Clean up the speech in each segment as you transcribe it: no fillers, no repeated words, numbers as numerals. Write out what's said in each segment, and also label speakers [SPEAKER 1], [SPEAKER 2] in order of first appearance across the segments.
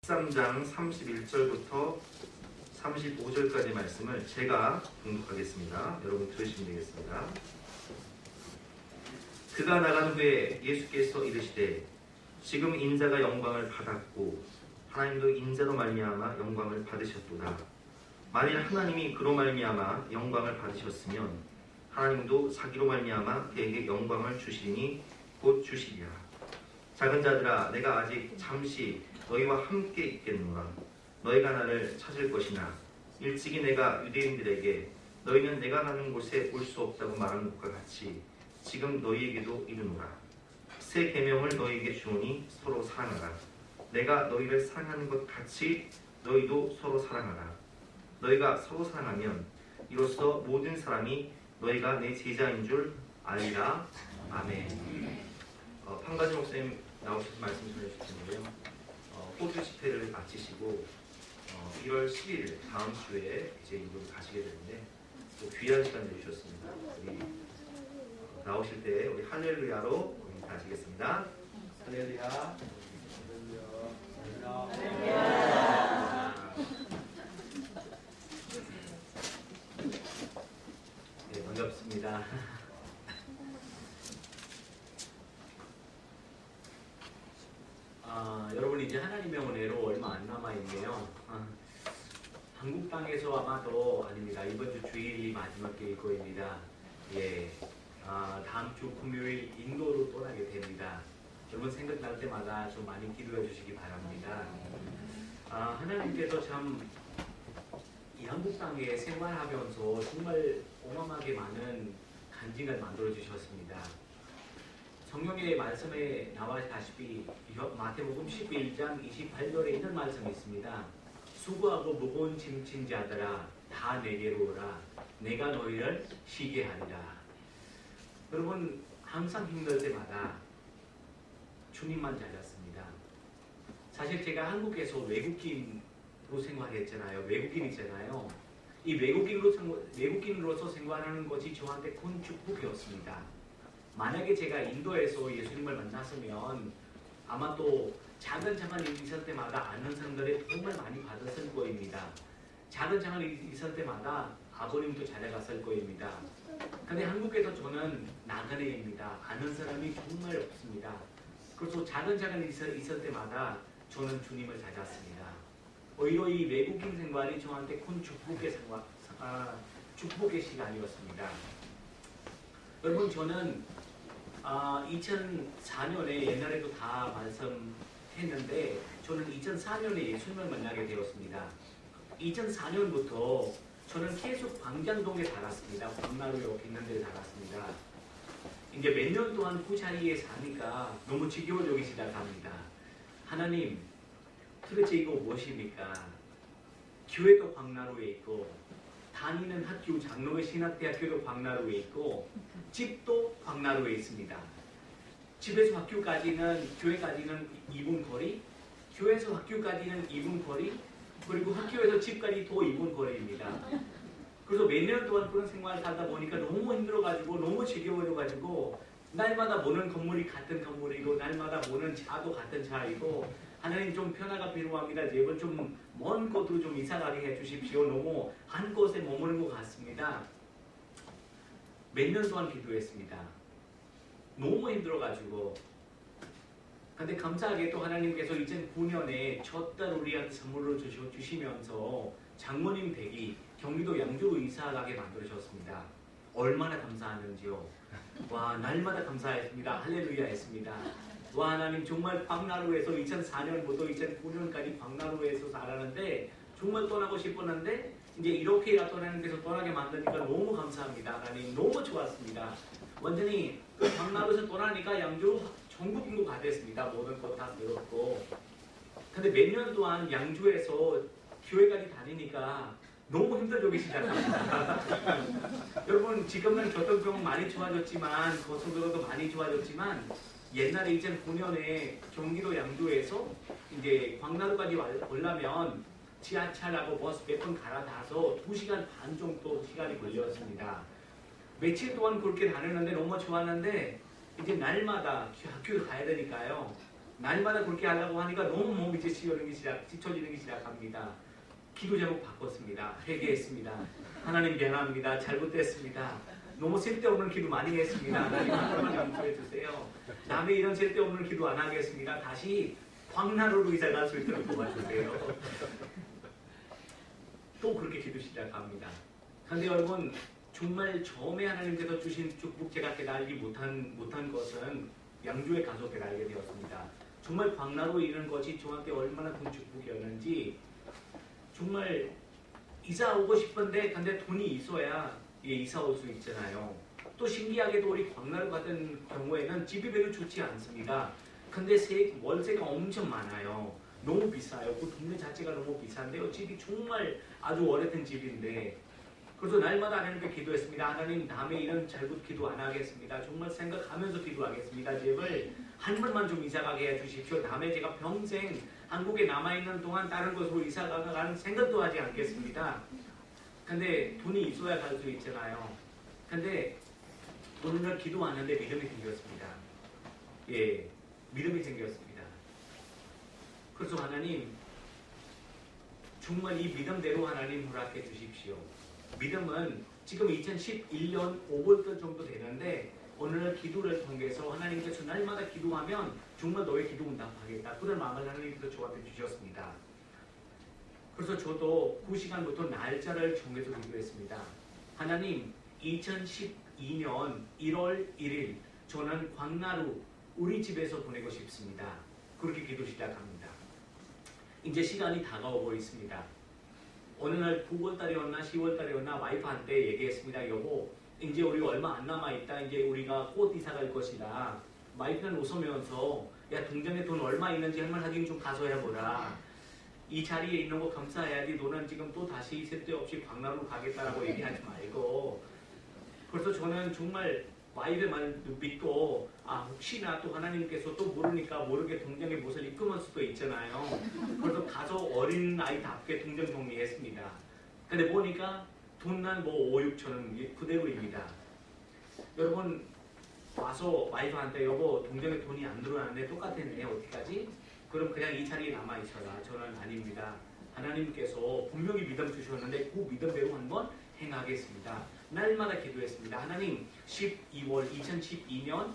[SPEAKER 1] 13장 31절부터 35절까지 말씀을 제가 봉독하겠습니다. 여러분 들으시면 되겠습니다. 그가 나간 후에 예수께서 이르시되 지금 인자가 영광을 받았고 하나님도 인자로 말미암아 영광을 받으셨도다. 만일 하나님이 그로 말미암아 영광을 받으셨으면 하나님도 자기로 말미암아 그에게 영광을 주시리니 곧 주시리라. 작은 자들아, 내가 아직 잠시 너희와 함께 있겠노라. 너희가 나를 찾을 것이나 일찍이 내가 유대인들에게 너희는 내가 가는 곳에 올 수 없다고 말한 것과 같이 지금 너희에게도 이르노라. 새 계명을 너희에게 주오니 서로 사랑하라. 내가 너희를 사랑하는 것 같이 너희도 서로 사랑하라. 너희가 서로 사랑하면 이로써 모든 사람이 너희가 내 제자인 줄 알리라. 아멘. 판가지 목사님 나오셔서 말씀 전해주셨는데요. 호주 집회를 마치시고 1월 11일 다음 주에 이제 이곳 가시게 되는데 또 귀한 시간 내주셨습니다. 우리 나오실 때 우리 할렐루야로 인사하시겠습니다. 할렐루야. 네, 반갑습니다. 여러분 이제 하나님의 은혜로 얼마 안 남아있네요. 한국 땅에서 아마도 아닙니다. 이번 주 주일이 마지막 기일거입니다. 예, 다음 주 금요일 인도로 떠나게 됩니다. 여러분 생각날 때마다 좀 많이 기도해 주시기 바랍니다. 하나님께서 참 이 한국 땅에 생활하면서 정말 어마어마하게 많은 간증을 만들어 주셨습니다. 성경의 말씀에 나와다시피 마태복음 11장 28절에 있는 말씀이 있습니다. 수고하고 무거운 짐진 자들아 다 내게로 오라. 내가 너희를 쉬게 하리라. 여러분 항상 힘들 때마다 주님만 찾았습니다. 사실 제가 한국에서 외국인으로 생활했잖아요. 외국인이잖아요. 이 외국인으로서 생활하는 것이 저한테 큰 축복이었습니다. 만약에 제가 인도에서 예수님을 만났으면 아마 또 작은 일이 있을 때마다 아는 사람들의 도움을 많이 받았을 거입니다. 작은 일이 있을 때마다 아버님도 찾아갔을 거입니다. 근데 한국에서 저는 나그네입니다. 아는 사람이 정말 없습니다. 그래서 작은 일이 있을 때마다 저는 주님을 찾았습니다. 오히려 이 외국인 생활이 저한테 큰 축복의 시간이었습니다. 여러분 저는 2004년에 옛날에도 다 말씀했는데 저는 2004년에 예수님을 만나게 되었습니다. 2004년부터 저는 계속 광장동에 살았습니다. 광나루 옆에 있는 데 살았습니다. 이제 몇 년 동안 그 자리에 사니까 너무 지겨워지기 시작합니다. 하나님, 도대체 이거 무엇입니까? 교회도 광나루에 있고 다니는 학교 장로회 신학대학교도 광나루에 있고 집도 광나루에 있습니다. 집에서 학교까지는 교회까지는 2분 거리, 교회에서 학교까지는 2분 거리, 그리고 학교에서 집까지 또 2분 거리입니다. 그래서 몇 년 동안 그런 생활을 살다 보니까 너무 힘들어가지고 너무 지겨워져가지고 날마다 보는 건물이 같은 건물이고 날마다 보는 차도 같은 차이고 하나님 좀 변화가 필요합니다. 제발 좀 먼 곳으로 좀 이사가게 해주십시오. 너무 한 곳에 머무는 것 같습니다. 몇 년 동안 기도했습니다. 너무 힘들어가지고. 근데 감사하게 또 하나님께서 2009년에 첫 딸 우리한테 선물로 주시면서 장모님 댁이 경기도 양주로 이사가게 만들어졌습니다. 얼마나 감사하는지요. 와, 날마다 감사했습니다. 할렐루야 했습니다. 와, 하나님 정말 광나루에서 2004년부터 2009년까지 광나루에서 살았는데 정말 떠나고 싶었는데 이제 이렇게라도 하나님께서 떠나게 만드니까 너무 감사합니다. 하나님 너무 좋았습니다. 완전히 광나루에서 떠나니까 양주 전국 인구 가 됐습니다. 모든 것 다 들었고. 근데 몇 년 동안 양주에서 교회까지 다니니까 너무 힘들어지기 시작합니다. 여러분 지금은 교통병 많이 좋아졌지만 고속도로도 많이 좋아졌지만 옛날에 2009년에 경기도 양주에서 이제 광나루까지 오려면 지하철하고 버스 몇 번 갈아타서 2시간 반 정도 시간이 걸렸습니다. 며칠 동안 그렇게 다녔는데 너무 좋았는데 이제 날마다 학교를 가야 되니까요. 날마다 그렇게 하려고 하니까 너무 몸이 지쳐지기 시작합니다. 기도 제목 바꿨습니다. 회개했습니다. 하나님 미안합니다. 잘못됐습니다. 너무 쓸데없는 기도 많이 했습니다. 하나님 한번만 용서해 주세요. 다음에 이런 쓸데없는 기도 안 하겠습니다. 다시 광나루로 이사 갈 수 있도록 도와주세요. 또 그렇게 기도 시작합니다. 그런데 여러분 정말 처음에 하나님께서 주신 축복 제가 깨달지 못한 것은 양주에 가서 깨달게 되었습니다. 정말 광나루에 이른 것이 저한테 얼마나 큰 축복이었는지 정말 이사 오고 싶은데 근데 돈이 있어야 이사 올 수 있잖아요. 또 신기하게도 우리 광나루 같은 경우에는 집이 별로 좋지 않습니다. 근데 월세가 엄청 많아요. 너무 비싸요. 그 동네 자체가 너무 비싼데요. 집이 정말 아주 오래된 집인데 그래서 날마다 하나님께 기도했습니다. 하나님 다음에 이런 잘못 기도 안 하겠습니다. 정말 생각하면서 기도하겠습니다. 제발 한 번만 좀 이사 가게 해주십시오. 다음에 제가 평생 한국에 남아있는 동안 다른 곳으로 이사 가는 생각도 하지 않겠습니다. 근데 돈이 있어야 갈 수 있잖아요. 근데 오늘날 기도하는데 믿음이 생겼습니다. 예, 믿음이 생겼습니다. 그래서 하나님 정말 이 믿음대로 하나님 허락해 주십시오. 믿음은 지금 2011년 5월달 정도 되는데 오늘날 기도를 통해서 하나님께서 날마다 기도하면 정말 너의 기도 응답하겠다. 그런 마음을 하나님께서 저한테 주셨습니다. 그래서 저도 그 시간부터 날짜를 정해서 기도했습니다. 하나님 2012년 1월 1일 저는 광나루 우리 집에서 보내고 싶습니다. 그렇게 기도 시작합니다. 이제 시간이 다가오고 있습니다. 어느 날 9월달이었나 10월달이었나 와이프한테 얘기했습니다. 여보 이제 우리 얼마 안 남아있다. 이제 우리가 곧 이사 갈 것이다. 와이프는 웃으면서 야 동전에 돈 얼마 있는지 한번 하긴 좀 가서 해보라. 이 자리에 있는 거 감사해야지. 너는 지금 또 다시 쓸데없이 광나루로 가겠다라고 얘기하지 말고. 그래서 저는 정말 와이프의 말을 믿고 혹시나 또 하나님께서 또 모르게 동정의 못을 입금할 수도 있잖아요. 그래서 가서 어린 아이답게 동정 정리했습니다. 근데 보니까 돈만 5, 6천 원 그대로입니다. 여러분 와서 와이프한테 여보 동정에 돈이 안 들어왔는데 똑같았네 어디까지? 그럼 그냥 이 자리에 남아있어라. 저는 아닙니다. 하나님께서 분명히 믿음 주셨는데 그 믿음대로 한번 행하겠습니다. 날마다 기도했습니다. 하나님 2012년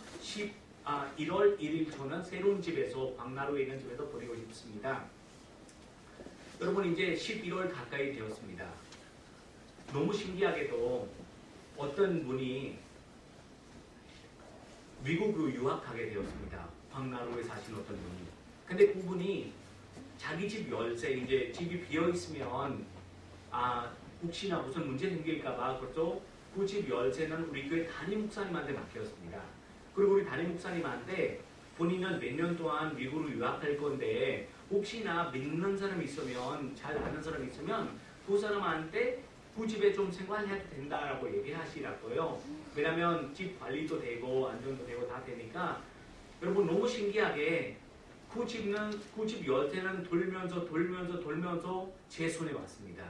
[SPEAKER 1] 1월 1일 저는 새로운 집에서 광나루에 있는 집에서 보내고 싶습니다. 여러분 이제 11월 가까이 되었습니다. 너무 신기하게도 어떤 분이 미국으로 유학하게 되었습니다. 광나루에 사신 어떤 분이. 근데 그분이 자기 집 열쇠 이제 집이 비어 있으면 혹시나 무슨 문제 생길까봐 그래서 그 집 열쇠는 우리 교회 담임 목사님한테 맡겼습니다. 그리고 우리 담임 목사님한테 본인은 몇 년 동안 미국으로 유학할 건데 혹시나 믿는 사람이 있으면 잘 아는 사람이 있으면 그 사람한테 그 집에 좀 생활해도 된다라고 얘기하시라고요. 왜냐면 집 관리도 되고 안전도 되고 다 되니까. 여러분 너무 신기하게 그 집 열쇠는 돌면서 제 손에 왔습니다.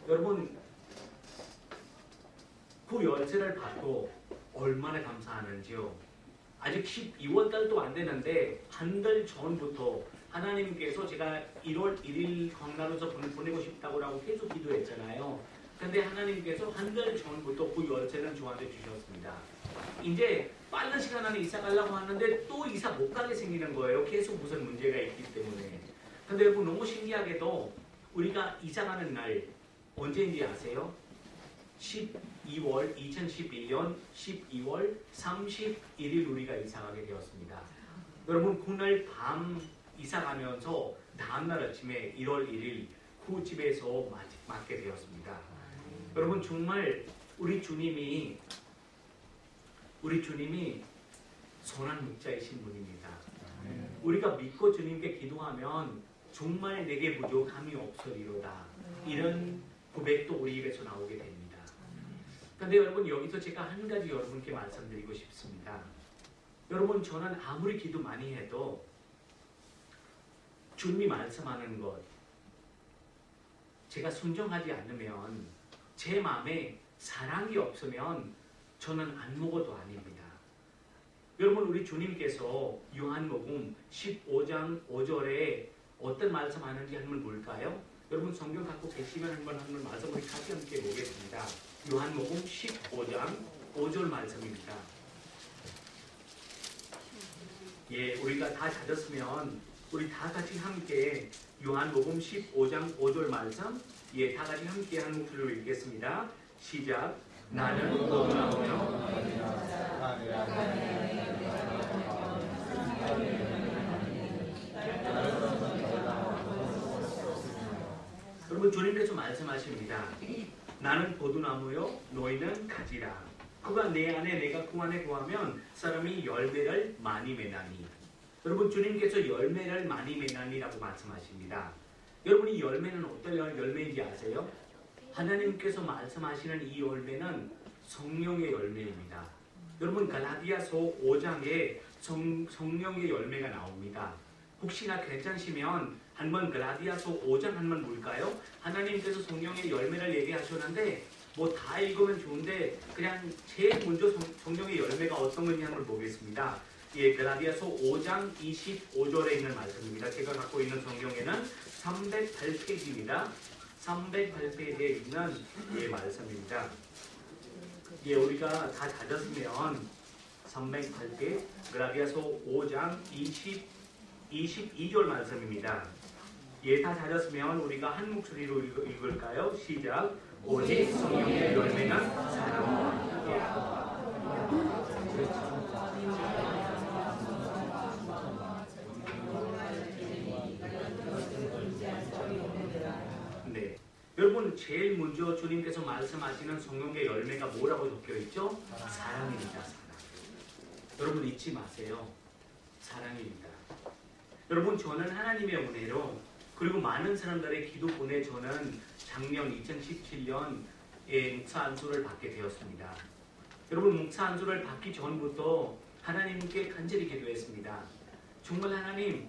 [SPEAKER 1] 여러분 그 열쇠를 받고 얼마나 감사하는지요. 아직 12월달도 안 되는데 한 달 전부터 하나님께서 제가 1월 1일 광나루에서 보내고 싶다고 계속 기도했잖아요. 근데 하나님께서 한 달 전부터 그 열쇠는 저한테 주셨습니다. 이제 빠른 시간 안에 이사 가려고 하는데 또 이사 못 가게 생기는 거예요. 계속 무슨 문제가 있기 때문에. 근데 여러분 너무 신기하게도 우리가 이사 가는 날 언제인지 아세요? 2011년 12월 31일 우리가 이사 가게 되었습니다. 여러분 그날 밤 이사 가면서 다음날 아침에 1월 1일 그 집에서 맞게 되었습니다. 여러분 정말 우리 주님이 선한 목자이신 분입니다. 우리가 믿고 주님께 기도하면 정말 내게 부족함이 없으리로다. 이런 고백도 우리 입에서 나오게 됩니다. 그런데 여러분 여기서 제가 한 가지 여러분께 말씀드리고 싶습니다. 여러분 저는 아무리 기도 많이 해도 주님이 말씀하는 것 제가 순종하지 않으면 제 마음에 사랑이 없으면 저는 아무것도 아닙니다. 여러분 우리 주님께서 요한복음 15장 5절에 어떤 말씀하는지 한번 볼까요? 여러분 성경 갖고 계시면 한번 말씀 우리 같이 함께 보겠습니다. 요한복음 15장 5절 말씀입니다. 예, 우리가 다 찾았으면 우리 다 같이 함께 요한복음 15장 5절 말씀 예, 다 같이 함께 한 목소리로 읽겠습니다. 시작. 나는 포도나무요 여러분 주님께서 말씀하십니다. 나는 포도나무요 너희는 가지라. 그가 내 안에 내가 그 안에 거하면 사람이 열매를 많이 맺나니. 여러분 주님께서 열매를 많이 맺나니라고 말씀하십니다. 여러분 이 열매는 어떤 열매인지 아세요? 하나님께서 말씀하시는 이 열매는 성령의 열매입니다. 여러분 갈라디아서 5장에 성령의 열매가 나옵니다. 혹시나 괜찮으시면 한번 갈라디아서 5장 한번 볼까요? 하나님께서 성령의 열매를 얘기하셨는데 뭐 다 읽으면 좋은데 그냥 제일 먼저 성령의 열매가 어떤 건지 한번 보겠습니다. 예, 갈라디아서 5장 25절에 있는 말씀입니다. 제가 갖고 있는 성경에는 308페이지입니다. 308페이지에 있는 예, 말씀입니다. 예, 우리가 다 찾았으면 308페이지 갈라디아서 5장 22절 말씀입니다. 예, 다 찾았으면 우리가 한 목소리로 읽을까요? 시작. 오직 성령의 열매는 사랑과 네. 여러분 제일 먼저 주님께서 말씀하시는 성령의 열매가 뭐라고 적혀 있죠? 사랑입니다. 사랑. 여러분 잊지 마세요. 사랑입니다. 여러분 저는 하나님의 은혜로 그리고 많은 사람들의 기도 보내 저는 작년 2017년에 목사 안수를 받게 되었습니다. 여러분 목사 안수를 받기 전부터 하나님께 간절히 기도했습니다. 정말 하나님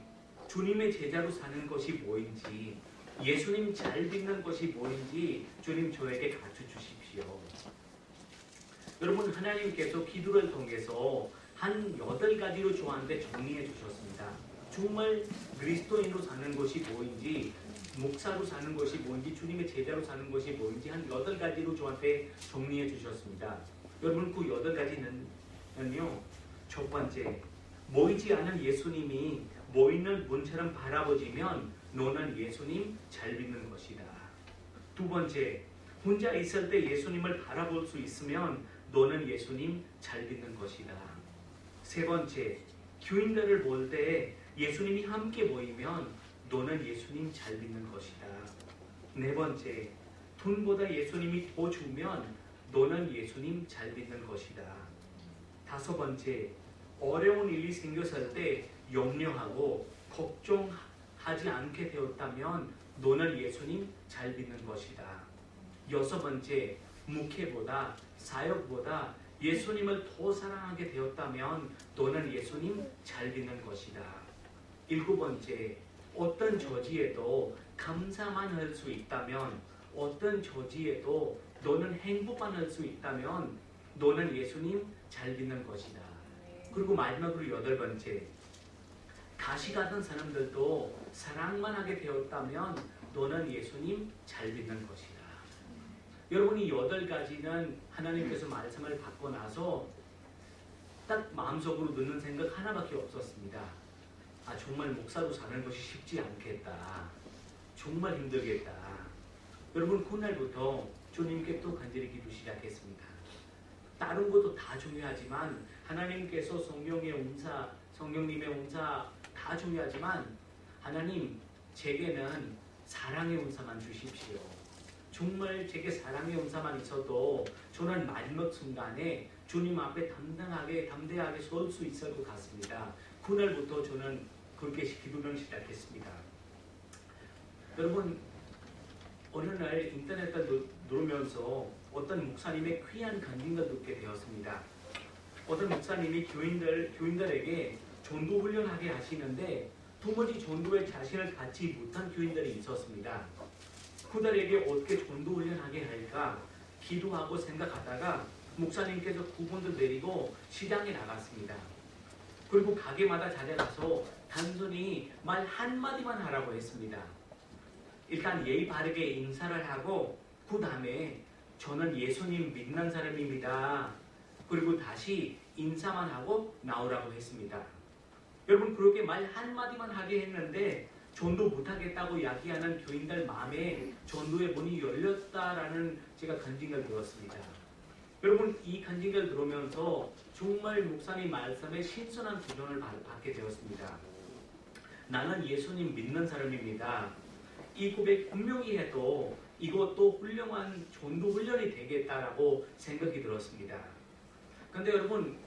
[SPEAKER 1] 주님의 제자로 사는 것이 뭐인지 예수님 잘 믿는 것이 뭐인지 주님 저에게 가르쳐 주십시오. 여러분 하나님께서 기도를 통해서 한 8가지로 저한테 정리해 주셨습니다. 정말 그리스도인으로 사는 것이 뭐인지 목사로 사는 것이 뭔지 주님의 제자로 사는 것이 뭔지 한 8가지로 저한테 정리해 주셨습니다. 여러분 그 8가지는요. 첫 번째, 모이지 않은 예수님이 모이는 문처럼 바라보지면 너는 예수님 잘 믿는 것이다. 두 번째, 혼자 있을 때 예수님을 바라볼 수 있으면 너는 예수님 잘 믿는 것이다. 세 번째, 교인들을 볼 때 예수님이 함께 모이면 너는 예수님 잘 믿는 것이다. 네 번째, 돈보다 예수님이 더 주면 너는 예수님 잘 믿는 것이다. 다섯 번째, 어려운 일이 생겼을 때 염려하고 걱정하지 않게 되었다면 너는 예수님 잘 믿는 것이다. 여섯 번째, 목회보다 사역보다 예수님을 더 사랑하게 되었다면 너는 예수님 잘 믿는 것이다. 일곱 번째, 어떤 저지에도 감사만 할 수 있다면 어떤 저지에도 너는 행복만 할 수 있다면 너는 예수님 잘 믿는 것이다. 그리고 마지막으로 여덟 번째, 가시 같은 사람들도 사랑만 하게 되었다면 너는 예수님 잘 믿는 것이다. 여러분이 8가지는 하나님께서 말씀을 받고 나서 딱 마음속으로 드는 생각 하나밖에 없었습니다. 아 정말 목사로 사는 것이 쉽지 않겠다. 정말 힘들겠다. 여러분 그날부터 주님께 또 간절히 기도 시작했습니다. 다른 것도 다 중요하지만 하나님께서 성령의 은사, 성령님의 은사 다 중요하지만 하나님 제게는 사랑의 은사만 주십시오. 정말 제게 사랑의 은사만 있어도 저는 마지막 순간에 주님 앞에 담대하게 설 수 있을 것 같습니다. 그날부터 저는 그렇게 기도를 시작했습니다. 여러분 어느 날 인터넷을 누르면서 어떤 목사님의 귀한 간증을 듣게 되었습니다. 어떤 목사님이 교인들에게 전도 훈련하게 하시는데 도무지 전도에 자신을 갖지 못한 교인들이 있었습니다. 그들에게 어떻게 전도 훈련하게 할까 기도하고 생각하다가 목사님께서 그분들 데리고 시장에 나갔습니다. 그리고 가게마다 찾아가서 단순히 말 한마디만 하라고 했습니다. 일단 예의 바르게 인사를 하고 그 다음에 저는 예수님 믿는 사람입니다. 그리고 다시 인사만 하고 나오라고 했습니다. 여러분 그렇게 말 한마디만 하게 했는데 전도 못하겠다고 이야기하는 교인들 마음에 전도의 문이 열렸다라는 제가 간증을 들었습니다. 여러분 이 간증을 들으면서 정말 목사님 말씀에 신선한 도전을 받게 되었습니다. 나는 예수님 믿는 사람입니다. 이 고백 분명히 해도 이것도 훌륭한 전도 훈련이 되겠다라고 생각이 들었습니다. 그런데 여러분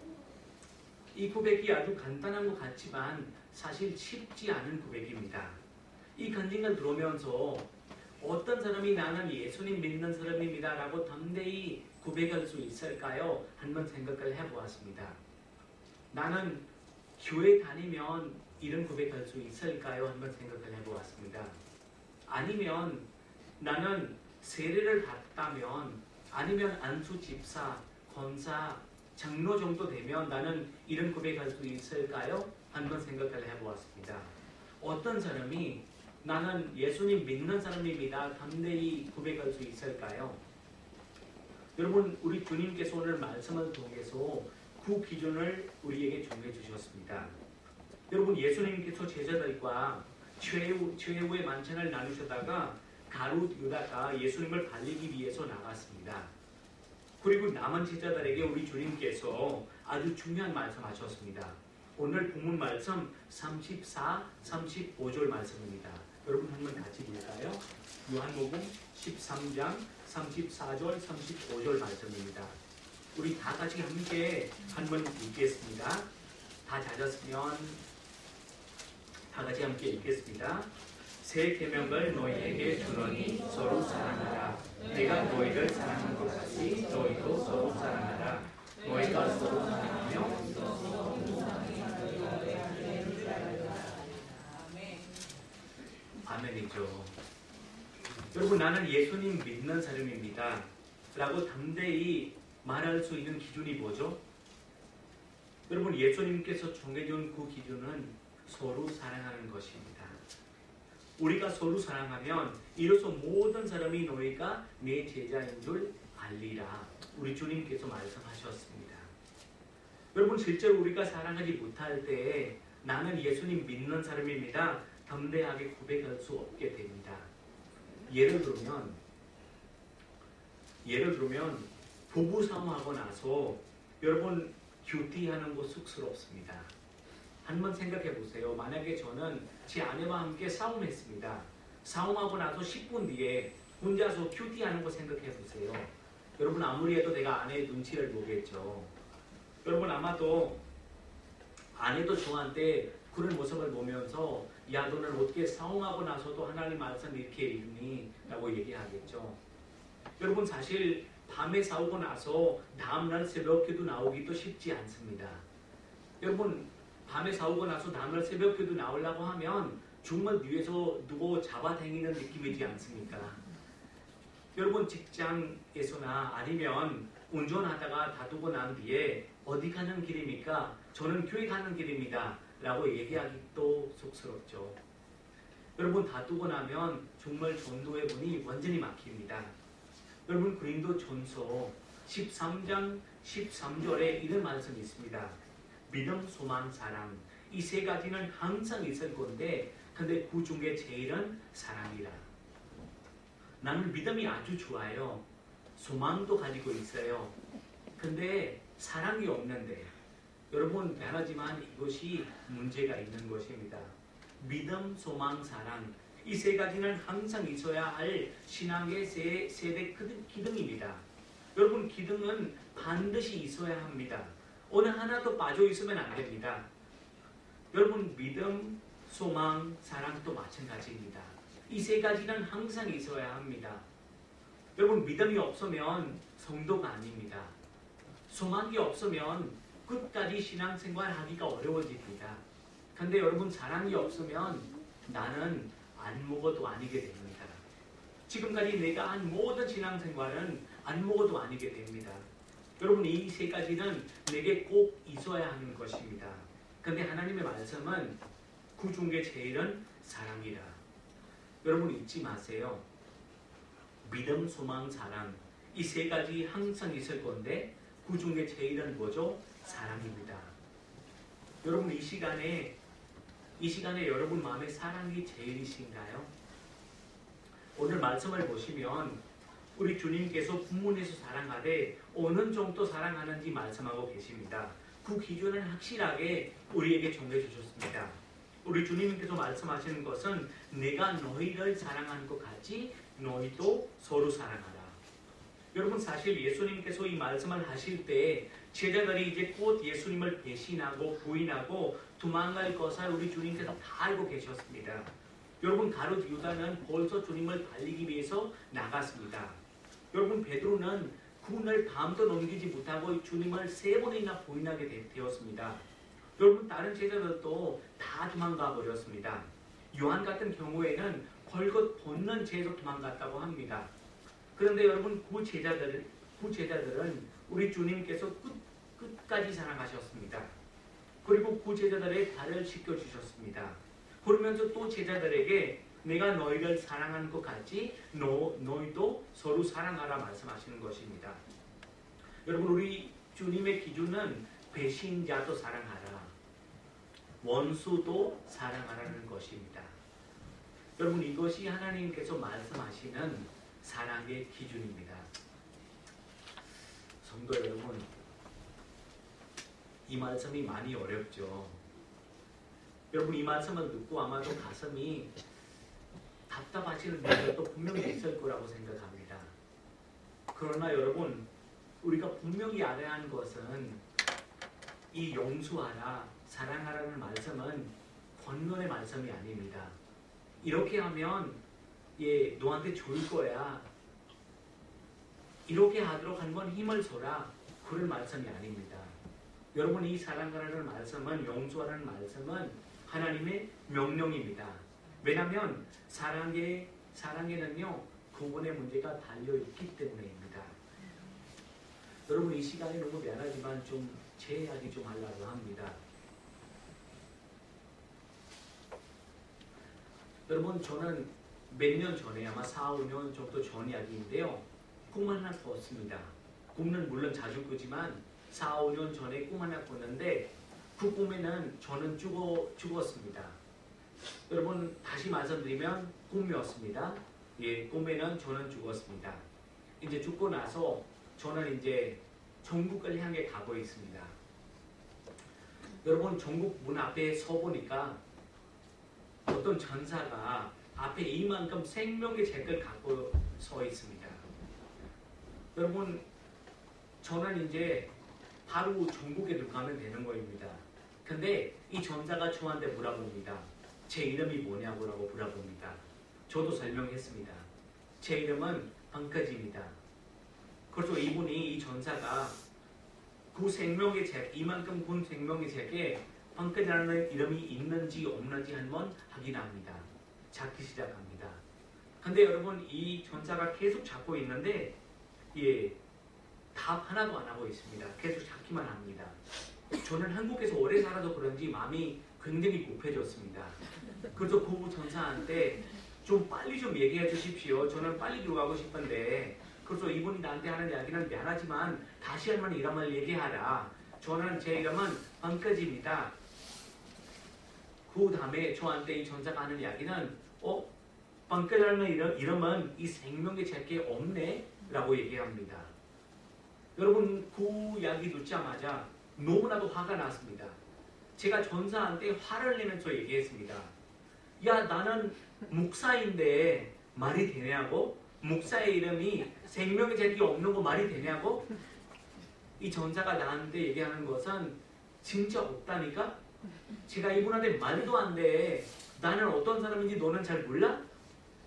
[SPEAKER 1] 이 고백이 아주 간단한 것 같지만 사실 쉽지 않은 고백입니다. 이 간증을 들으면서 어떤 사람이 나는 예수님 믿는 사람입니다 라고 담대히 고백할 수 있을까요? 한번 생각을 해보았습니다. 나는 교회 다니면 이런 고백할 수 있을까요? 한번 생각을 해보았습니다. 아니면 나는 세례를 받다면 아니면 안수 집사, 권사, 장로 정도 되면 나는 이런 고백할 수 있을까요? 한번 생각을 해보았습니다. 어떤 사람이 나는 예수님 믿는 사람입니다. 담대히 고백할 수 있을까요? 여러분 우리 주님께서 오늘 말씀을 통해서 그 기준을 우리에게 정해 주셨습니다. 여러분 예수님께서 제자들과 최후의 만찬을 나누셨다가 가룟 유다가 예수님을 살리기 위해서 나갔습니다. 그리고 남은 제자들에게 우리 주님께서 아주 중요한 말씀하셨습니다. 오늘 본문 말씀 34, 35절 말씀입니다. 여러분 한번 같이 볼까요? 요한복음 13장 34절, 35절 말씀입니다. 우리 다 같이 함께 한번 읽겠습니다. 다 찾았으면 다 같이 함께 읽겠습니다. 새 계명을 너희에게 주노니 서로 사랑하라. 내가 너희를 사랑한 것 같이 너희도 서로 사랑하라. 너희가 서로 사랑하며 아멘이죠. 여러분 나는 예수님 믿는 사람입니다 라고 담대히 말할 수 있는 기준이 뭐죠? 여러분 예수님께서 정해준 그 기준은 서로 사랑하는 것입니다. 우리가 서로 사랑하면 이로써 모든 사람이 너희가 내 제자인 줄 알리라. 우리 주님께서 말씀하셨습니다. 여러분 실제로 우리가 사랑하지 못할 때에 나는 예수님 믿는 사람입니다. 담대하게 고백할 수 없게 됩니다. 예를 들면 부부 싸움하고 나서 여러분 큐티하는 거 쑥스럽습니다. 한번 생각해 보세요. 만약에 저는 제 아내와 함께 싸움했습니다. 싸움하고 나서 10분 뒤에 혼자서 큐티하는 거 생각해 보세요. 여러분 아무리 해도 내가 아내의 눈치를 보겠죠. 여러분 아마도 아내도 저한테 그런 모습을 보면서 야 너는 어떻게 싸움하고 나서도 하나님 말씀 이렇게 읽니? 라고 얘기하겠죠. 여러분 사실 밤에 싸우고 나서 다음날 새벽기도 나오기도 쉽지 않습니다. 여러분 밤에 싸우고 나서 다음날 새벽기도 나오려고 하면 정말 위에서 누구 잡아당기는 느낌이지 않습니까? 여러분 직장에서나 아니면 운전하다가 다투고 난 뒤에 어디 가는 길입니까? 저는 교회 가는 길입니다 라고 얘기하기도 쑥스럽죠. 여러분 다투고 나면 정말 전도의 문이 완전히 막힙니다. 여러분 고린도전서 13장 13절에 이런 말씀이 있습니다. 믿음, 소망, 사랑 이 세 가지는 항상 있을 건데 근데 그 중에 제일은 사랑이라. 나는 믿음이 아주 좋아요. 소망도 가지고 있어요. 근데 사랑이 없는데 여러분 미안하지만 이것이 문제가 있는 것입니다. 믿음, 소망, 사랑 이 세 가지는 항상 있어야 할 신앙의 세대 기둥입니다. 여러분 기둥은 반드시 있어야 합니다. 어느 하나도 빠져 있으면 안 됩니다. 여러분 믿음, 소망, 사랑도 마찬가지입니다. 이 세 가지는 항상 있어야 합니다. 여러분 믿음이 없으면 성도가 아닙니다. 소망이 없으면 끝까지 신앙생활 하기가 어려워집니다. 근데 여러분 사랑이 없으면 나는 아무것도 아니게 됩니다. 지금까지 내가 한 모든 신앙생활은 아무것도 아니게 됩니다. 여러분 이 세 가지는 내게 꼭 있어야 하는 것입니다. 근데 하나님의 말씀은 그 중에 제일은 사랑이라. 여러분 잊지 마세요. 믿음, 소망, 사랑 이 세 가지 항상 있을 건데 그 중에 제일은 뭐죠? 사랑입니다. 여러분 이 시간에 여러분 마음에 사랑이 제일이신가요? 오늘 말씀을 보시면 우리 주님께서 부모님에서 사랑하되 어느 정도 사랑하는지 말씀하고 계십니다. 그 기준을 확실하게 우리에게 정해 주셨습니다. 우리 주님께서 말씀하시는 것은 내가 너희를 사랑하는 것 같이 너희도 서로 사랑하라. 여러분 사실 예수님께서 이 말씀을 하실 때 제자들이 이제 곧 예수님을 배신하고 부인하고 도망갈 것을 우리 주님께서 다 알고 계셨습니다. 여러분 가룟 유다는 벌써 주님을 달리기 위해서 나갔습니다. 여러분 베드로는 그날 밤도 넘기지 못하고 주님을 3번이나 부인하게 되었습니다. 여러분 다른 제자들도 다 도망가 버렸습니다. 요한 같은 경우에는 벌겋 벗는 채에서 도망갔다고 합니다. 그런데 여러분 그 제자들은 우리 주님께서 끝까지 사랑하셨습니다. 그리고 그 제자들의 발을 씻겨주셨습니다. 그러면서 또 제자들에게 내가 너희를 사랑하는 것 같이 너희도 서로 사랑하라 말씀하시는 것입니다. 여러분 우리 주님의 기준은 배신자도 사랑하라, 원수도 사랑하라는 것입니다. 여러분 이것이 하나님께서 말씀하시는 사랑의 기준입니다. 성도 여러분, 이 말씀이 많이 어렵죠. 여러분 이 말씀을 듣고 아마도 가슴이 답답하시는 분들도 분명히 있을 거라고 생각합니다. 그러나 여러분 우리가 분명히 알아야 하는 것은 이 용서하라, 사랑하라는 말씀은 권면의 말씀이 아닙니다. 이렇게 하면 너한테 좋을 거야, 이렇게 하도록 한번 힘을 써라, 그런 말씀이 아닙니다. 여러분 이 사랑하라는 말씀은, 용서하라는 말씀은 하나님의 명령입니다. 왜냐하면 사랑에는요 구원의 문제가 달려있기 때문입니다. 여러분 이 시간에 너무 미안하지만 좀 제 이야기 좀 하려고 합니다. 여러분 저는 몇 년 전에 아마 4, 5년 정도 전 이야기인데요. 꿈을 하나 꿨습니다. 꿈은 물론 자주 꾸지만 4, 5년 전에 꿈 하나 꿨는데 그 꿈에는 저는 죽었습니다. 여러분 다시 말씀드리면 꿈이었습니다. 꿈에는 저는 죽었습니다. 이제 죽고 나서 저는 이제 천국을 향해 가고 있습니다. 여러분 천국 문 앞에 서 보니까 어떤 전사가 앞에 이만큼 생명의 책을 갖고 서 있습니다. 여러분 저는 이제 바로 천국에 들어가면 되는 거입니다. 근데 이 전사가 저한테 물어봅니다. 제 이름이 뭐냐고 물어봅니다. 저도 설명했습니다. 제 이름은 펑커지입니다. 그래서 이 전사가 그 생명의 책, 이만큼 군 생명의 책에 펑커지라는 이름이 있는지 없는지 한번 확인합니다. 찾기 시작합니다. 근데 여러분 이 전사가 계속 찾고 있는데 답 하나도 안 하고 있습니다. 계속 찾기만 합니다. 저는 한국에서 오래 살아서 그런지 마음이 굉장히 급해졌습니다. 그래서 그 전사한테 좀 빨리 좀 얘기해 주십시오. 저는 빨리 들어가고 싶은데, 그래서 이분이 나한테 하는 이야기는 미안하지만 다시 한번 이름을 얘기하라. 저는 제 이름은 펑커지입니다. 그 다음에 저한테 이 전사가 하는 이야기는 펑커지라는 이름은 이 생명의 책에 없네 라고 얘기합니다. 여러분 그 이야기 듣자마자 너무나도 화가 났습니다. 제가 전사한테 화를 내면서 얘기했습니다. 야 나는 목사인데 말이 되냐고? 목사의 이름이 생명의 책이 없는 거 말이 되냐고? 이 전사가 나한테 얘기하는 것은 진짜 없다니까? 제가 이분한테 말도 안 돼. 나는 어떤 사람인지 너는 잘 몰라?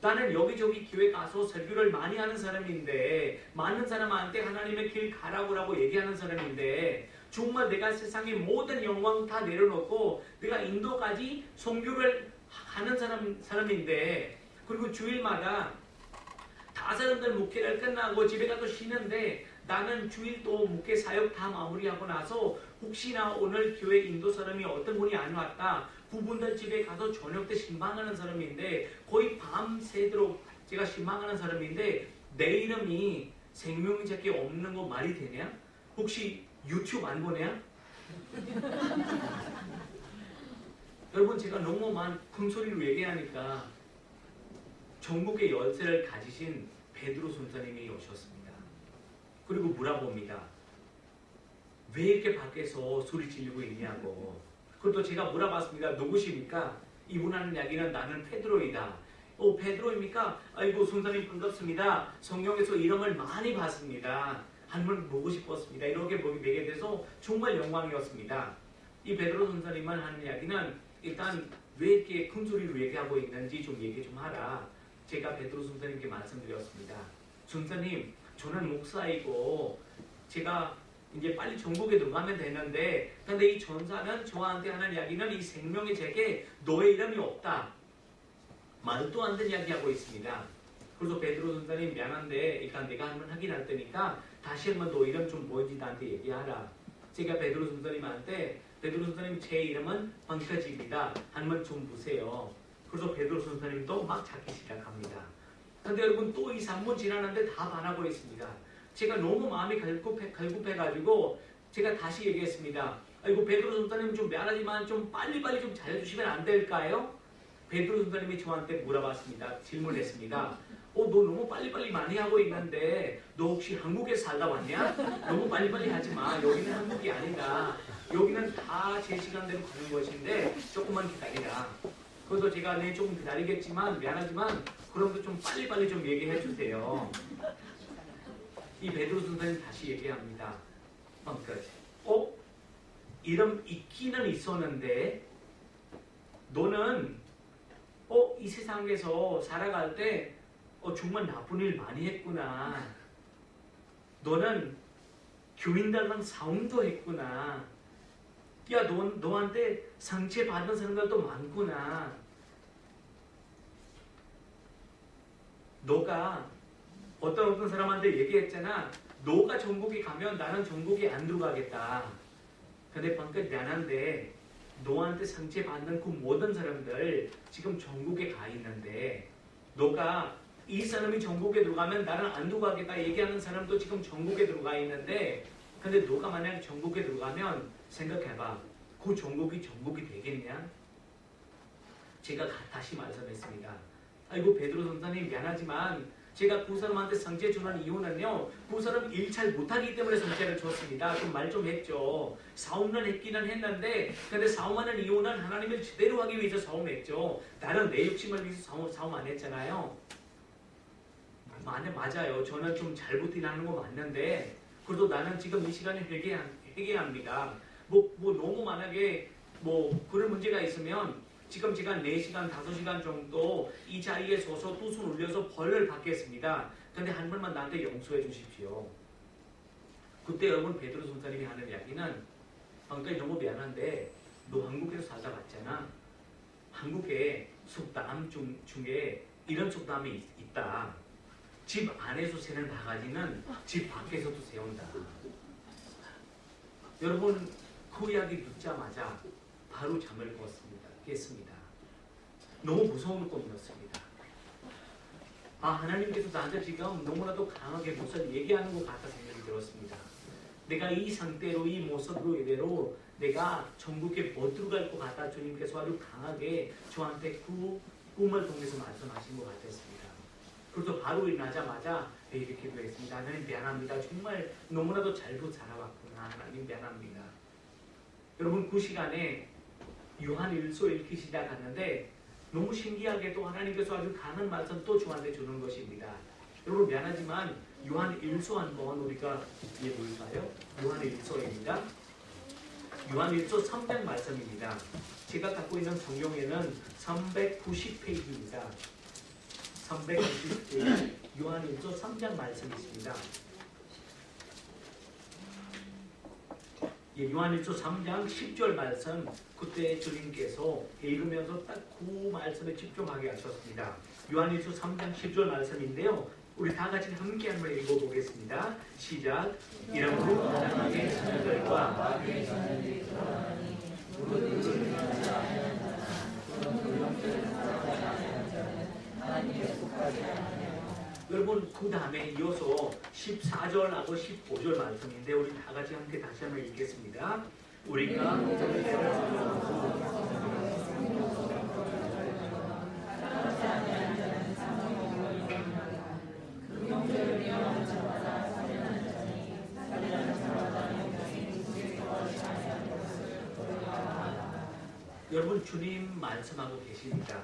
[SPEAKER 1] 나는 여기저기 교회 가서 설교를 많이 하는 사람인데, 많은 사람한테 하나님의 길 가라고 얘기하는 사람인데, 정말 내가 세상의 모든 영광 다 내려놓고 내가 인도까지 선교를 하는 사람인데, 그리고 주일마다 다 사람들 목회를 끝나고 집에 가서 쉬는데 나는 주일 또 목회 사역 다 마무리하고 나서 혹시나 오늘 교회 인도 사람이 어떤 분이 안 왔다. 그분들 집에 가서 저녁 때 신방하는 사람인데 거의 밤새도록 제가 신방하는 사람인데 내 이름이 생명책에 없는 거 말이 되냐? 혹시 유튜브 안 보냐? 여러분 제가 너무 큰 소리로 얘기하니까 전국의 열쇠를 가지신 베드로 선생님이 오셨습니다. 그리고 물어봅니다. 왜 이렇게 밖에서 소리 지르고 있냐고. 그것도 제가 물어봤습니다. 누구십니까? 이분 하는 이야기는 나는 베드로이다. 베드로입니까? 아이고 선생님 반갑습니다. 성경에서 이름을 많이 봤습니다. 한번 보고 싶었습니다. 이렇게 보게 돼서 정말 영광이었습니다. 이 베드로 선생님만 하는 이야기는 일단 왜 이렇게 큰 소리로 얘기하고 있는지 좀 얘기 좀 하라. 제가 베드로 선생님께 말씀드렸습니다. 선생님, 저는 목사이고 제가 이제 빨리 전국에 들어가면 되는데 근데 이 전사는 저한테 하는 이야기는 이 생명의 책에 너의 이름이 없다. 말도 안 되는 이야기하고 있습니다. 그래서 베드로 선생님 미안한데 일단 내가 한번 확인할 테니까 다시 한번 너 이름 좀 뭔지 나한테 얘기하라. 제가 베드로 선생님한테 베드로 선생님 제 이름은 펑커지입니다. 한번 좀 보세요. 그래서 베드로 선생님도 막 찾기 시작합니다. 근데 여러분 또 2, 3분 지났는데 다 반하고 있습니다. 제가 너무 마음이 갈급해가지고 제가 다시 얘기했습니다. 아이고 베드로 선생님 좀 미안하지만 좀 빨리빨리 좀 잘해주시면 안 될까요? 베드로 선생님이 저한테 물어봤습니다. 질문했습니다. 너 너무 빨리빨리 많이 하고 있는데 너 혹시 한국에 살다 왔냐? 너무 빨리빨리 하지 마. 여기는 한국이 아니다. 여기는 다 제 시간대로 가는 것인데 조금만 기다리라. 그래서 제가 네 조금 기다리겠지만 미안하지만 그럼도 좀 빨리빨리 좀 얘기해 주세요. 이 베드로 선생님 다시 얘기합니다. 이름 있기는 있었는데 너는 이 세상에서 살아갈 때 정말 나쁜 일 많이 했구나. 너는 교인들랑 싸움도 했구나. 야, 너한테 상처받은 사람들도 많구나. 너가 어떤 사람한테 얘기했잖아. 너가 전국에 가면 나는 전국에 안 들어가겠다. 근데 방금 미안한데 너한테 상처받는 그 모든 사람들 지금 전국에 가 있는데 너가 이 사람이 전국에 들어가면 나는 안 들어가겠다 얘기하는 사람도 지금 전국에 들어가 있는데 근데 너가 만약에 전국에 들어가면 생각해봐. 그 전국이 되겠냐? 제가 다시 말씀했습니다. 아이고 베드로 선생님 미안하지만 제가 그 사람한테 상처 주는 이유는요. 그 사람 일 잘 못하기 때문에 상처를 줬습니다. 좀 말 좀 했죠. 싸움은 했기는 했는데 근데 싸움하는 이유는 하나님을 제대로 하기 위해서 싸움했죠. 나는 내 욕심을 위해서 싸움 안 했잖아요. 맞아요. 저는 좀 잘못이라는 거 맞는데 그래도 나는 지금 이 시간에 회개합니다. 너무 만약에 그런 문제가 있으면 지금 제가 4시간, 5시간 정도 이 자리에 서서 두 손 올려서 벌을 받겠습니다. 근데 한 번만 나한테 용서해 주십시오. 그때 여러분 베드로 선생님이 하는 이야기는 방금 너무 미안한데 너 한국에서 살다 왔잖아. 한국에 속담 중에 이런 속담이 있다. 집 안에서 새는 바가지는 집 밖에서도 세운다. 여러분 그 이야기 듣자마자 바로 잠을 깼습니다. 너무 무서운 꿈이었습니다. 하나님께서 나한테 지금 너무나도 강하게 무슨 얘기하는 것 같다 생각이 들었습니다. 내가 이 상태로 이 모습으로 이대로 내가 전국에 못 들어갈 것 같다. 주님께서 아주 강하게 저한테 그 꿈을 통해서 말씀하신 것 같았습니다. 그래서 바로 일어나자마자 이렇게 기도했습니다. 하나님 미안합니다. 정말 너무나도 잘못 살아왔구나. 하나님 미안합니다. 여러분 그 시간에 요한일서 읽기 시작하는데 너무 신기하게도 하나님께서 아주 강한 말씀 또 저한테 주는 것입니다. 여러분 미안하지만 요한일서 한번 우리가 볼까요? 요한일서입니다. 요한일서 3장 말씀입니다. 제가 갖고 있는 성경에는 390페이지입니다. 390페이지 요한일서 3장 말씀이 있습니다. 요한일서 3장 10절 말씀 그때 주님께서 읽으면서 딱 그 말씀에 집중하게 하셨습니다. 요한일서 3장 10절 말씀인데요. 우리 다 같이 함께 한번 읽어보겠습니다. 시작. 이러므로 하나님의 자녀들과 여러분 그 다음에 이어서 14절하고 15절 말씀인데 우리 다 같이 함께 다시 한번 읽겠습니다. 우리가 여러분 주님 말씀하고 계십니다.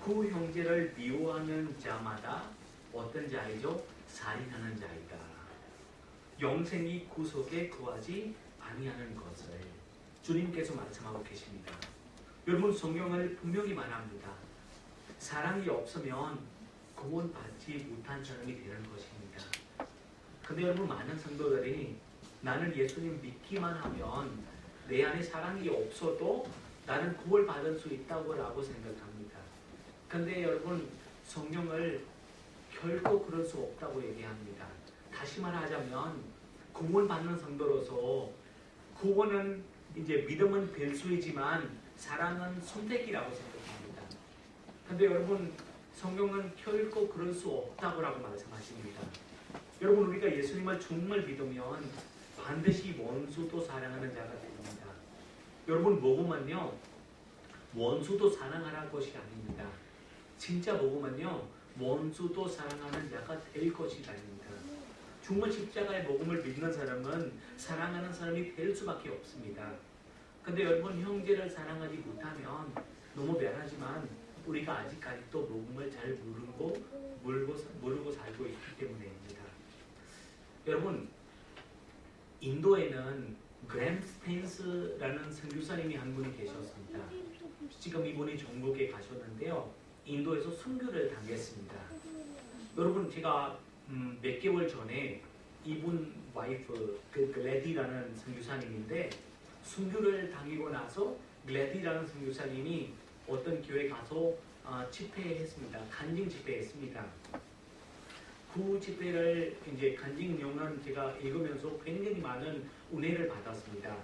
[SPEAKER 1] 그 형제를 미워하는 자마다 어떤 자이죠? 살인하는 자이다. 영생이 구속에 구하지 아니하는 것을 주님께서 말씀하고 계십니다. 여러분 성경을 분명히 말합니다. 사랑이 없으면 구원받지 못한 사람이 되는 것입니다. 근데 여러분 많은 성도들이 나는 예수님 믿기만 하면 내 안에 사랑이 없어도 나는 구원받을 수 있다고 라고 생각합니다. 근데 여러분 성경을 결코 그럴 수 없다고 얘기합니다. 다시 말하자면 구원받는 성도로서 구원은 이제 믿음은 필수이지만 사랑은 선택이라고 생각합니다. 근데 여러분 성경은 결코 그럴 수 없다고 라고 말씀하십니다. 여러분 우리가 예수님을 정말 믿으면 반드시 원수도 사랑하는 자가 됩니다. 여러분 복음은요 원수도 사랑하라는 것이 아닙니다. 진짜 복음은요 원수도 사랑하는 자가 될 것이 아닙니다. 정말 십자가의 복음을 믿는 사람은 사랑하는 사람이 될 수밖에 없습니다. 근데 여러분 형제를 사랑하지 못하면 너무 미안하지만 우리가 아직까지도 복음을 잘 모르고 살고 있기 때문입니다. 여러분 인도에는 그램 스탠스라는 선교사님이 한 분이 계셨습니다. 지금 이분이 전국에 가셨는데요. 인도에서 선교를 당했습니다. 여러분 제가 몇 개월 전에 이분 와이프 그 글래디라는 선교사님인데 선교를 당하고 나서 글래디라는 선교사님이 어떤 교회 가서 집회했습니다. 간증 집회했습니다. 그 집회를 이제 간증 내용은 제가 읽으면서 굉장히 많은 은혜를 받았습니다.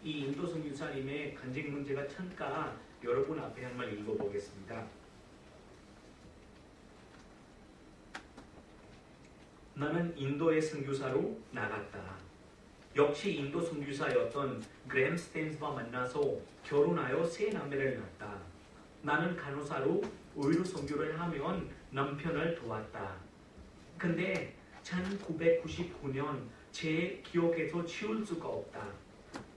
[SPEAKER 1] 이 인도 선교사님의 간증 문제가 잠깐 여러분 앞에 한번 읽어보겠습니다. 나는 인도의 선교사로 나갔다. 역시 인도 선교사였던 그램 스탠스와 만나서 결혼하여 세 남매를 낳았다. 나는 간호사로 의료 선교를 하면 남편을 도왔다. 근데 1999년 제 기억에서 지울 수가 없다.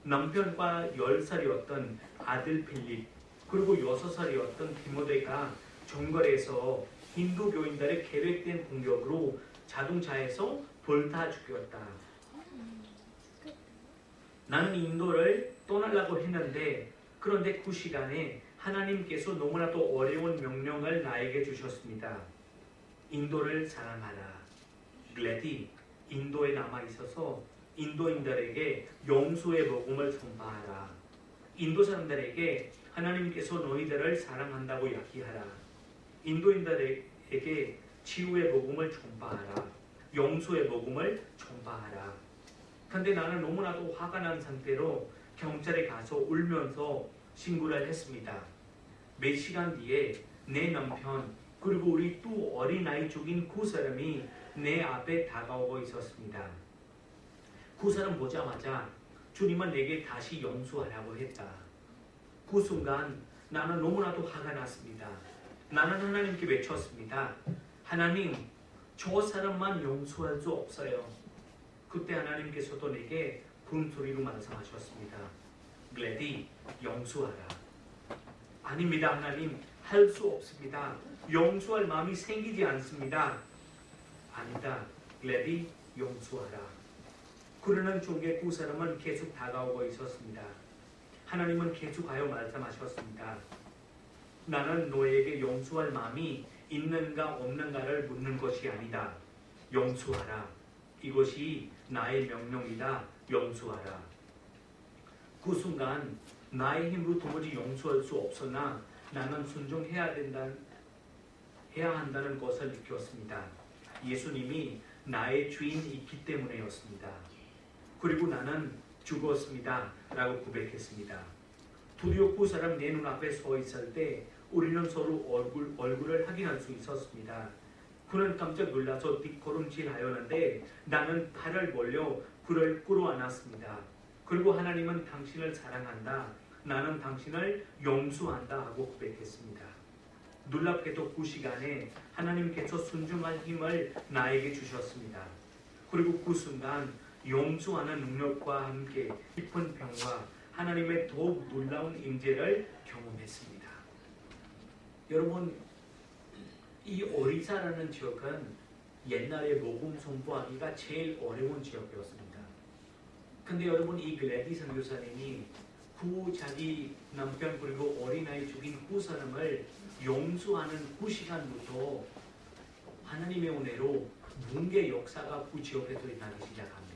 [SPEAKER 1] 남편과 10살이었던 아들 필립 그리고 6살이었던 디모데가 정글에서 힌두교인들의 계획된 공격으로 자동차에서 불타 죽였다. 나는 인도를 떠나려고 했는데 그런데 그 시간에 하나님께서 너무나도 어려운 명령을 나에게 주셨습니다. 인도를 사랑하라. 글래디 인도에 남아있어서 인도인들에게 용서의 복음을 전파하라. 인도 사람들에게 하나님께서 너희들을 사랑한다고 이야기하라. 인도인들에게 치유의 복음을 전파하라. 용서의 복음을 전파하라. 근데 나는 너무나도 화가 난 상태로 경찰에 가서 울면서 신고를 했습니다. 몇 시간 뒤에 내 남편 그리고 우리 두 어린아이 죽인 그 사람이 내 앞에 다가오고 있었습니다. 그 사람 보자마자 주님은 내게 다시 용서하라고 했다. 그 순간 나는 너무나도 화가 났습니다. 나는 하나님께 외쳤습니다. 하나님, 저 사람만 용서할 수 없어요. 그때 하나님께서도 내게 큰 소리로 말씀하셨습니다. 글래디, 용서하라. 아닙니다, 하나님. 할 수 없습니다. 용서할 마음이 생기지 않습니다. 아니다, 글래디, 용서하라. 그러는 중에 그 사람은 계속 다가오고 있었습니다. 하나님은 계속하여 말씀하셨습니다. 나는 너에게 용서할 마음이 있는가 없는가를 묻는 것이 아니다. 용서하라. 이것이 나의 명령이다. 용서하라. 그 순간 나의 힘으로 도무지 용서할 수 없으나 나는 순종해야 한다는 것을 느꼈습니다. 예수님이 나의 주인이기 때문이었습니다. 그리고 나는 죽었습니다 라고 고백했습니다. 드디어 그 사람 내 눈앞에 서 있을 때 우리는 서로 얼굴을 확인할 수 있었습니다. 그는 깜짝 놀라서 뒷걸음질하였는데 나는 팔을 벌려 그를 끌어안았습니다. 그리고 하나님은 당신을 사랑한다. 나는 당신을 용서한다 하고 고백했습니다. 놀랍게도 그 시간에 하나님께서 순종할 힘을 나에게 주셨습니다. 그리고 그 순간 용서하는 능력과 함께 깊은 평화, 하나님의 더욱 놀라운 임재를 경험했습니다. 여러분, 이 오리사라는 지역은 옛날에 복음 선포하기가 제일 어려운 지역이었습니다. 근데 여러분, 이 글래디 선교사님이 그 자기 남편 그리고 어린아이 죽인 그 사람을 용서하는 그 시간부터 하나님의 은혜로 붕괴 역사가 그 지역에서 일어나기 시작합니다.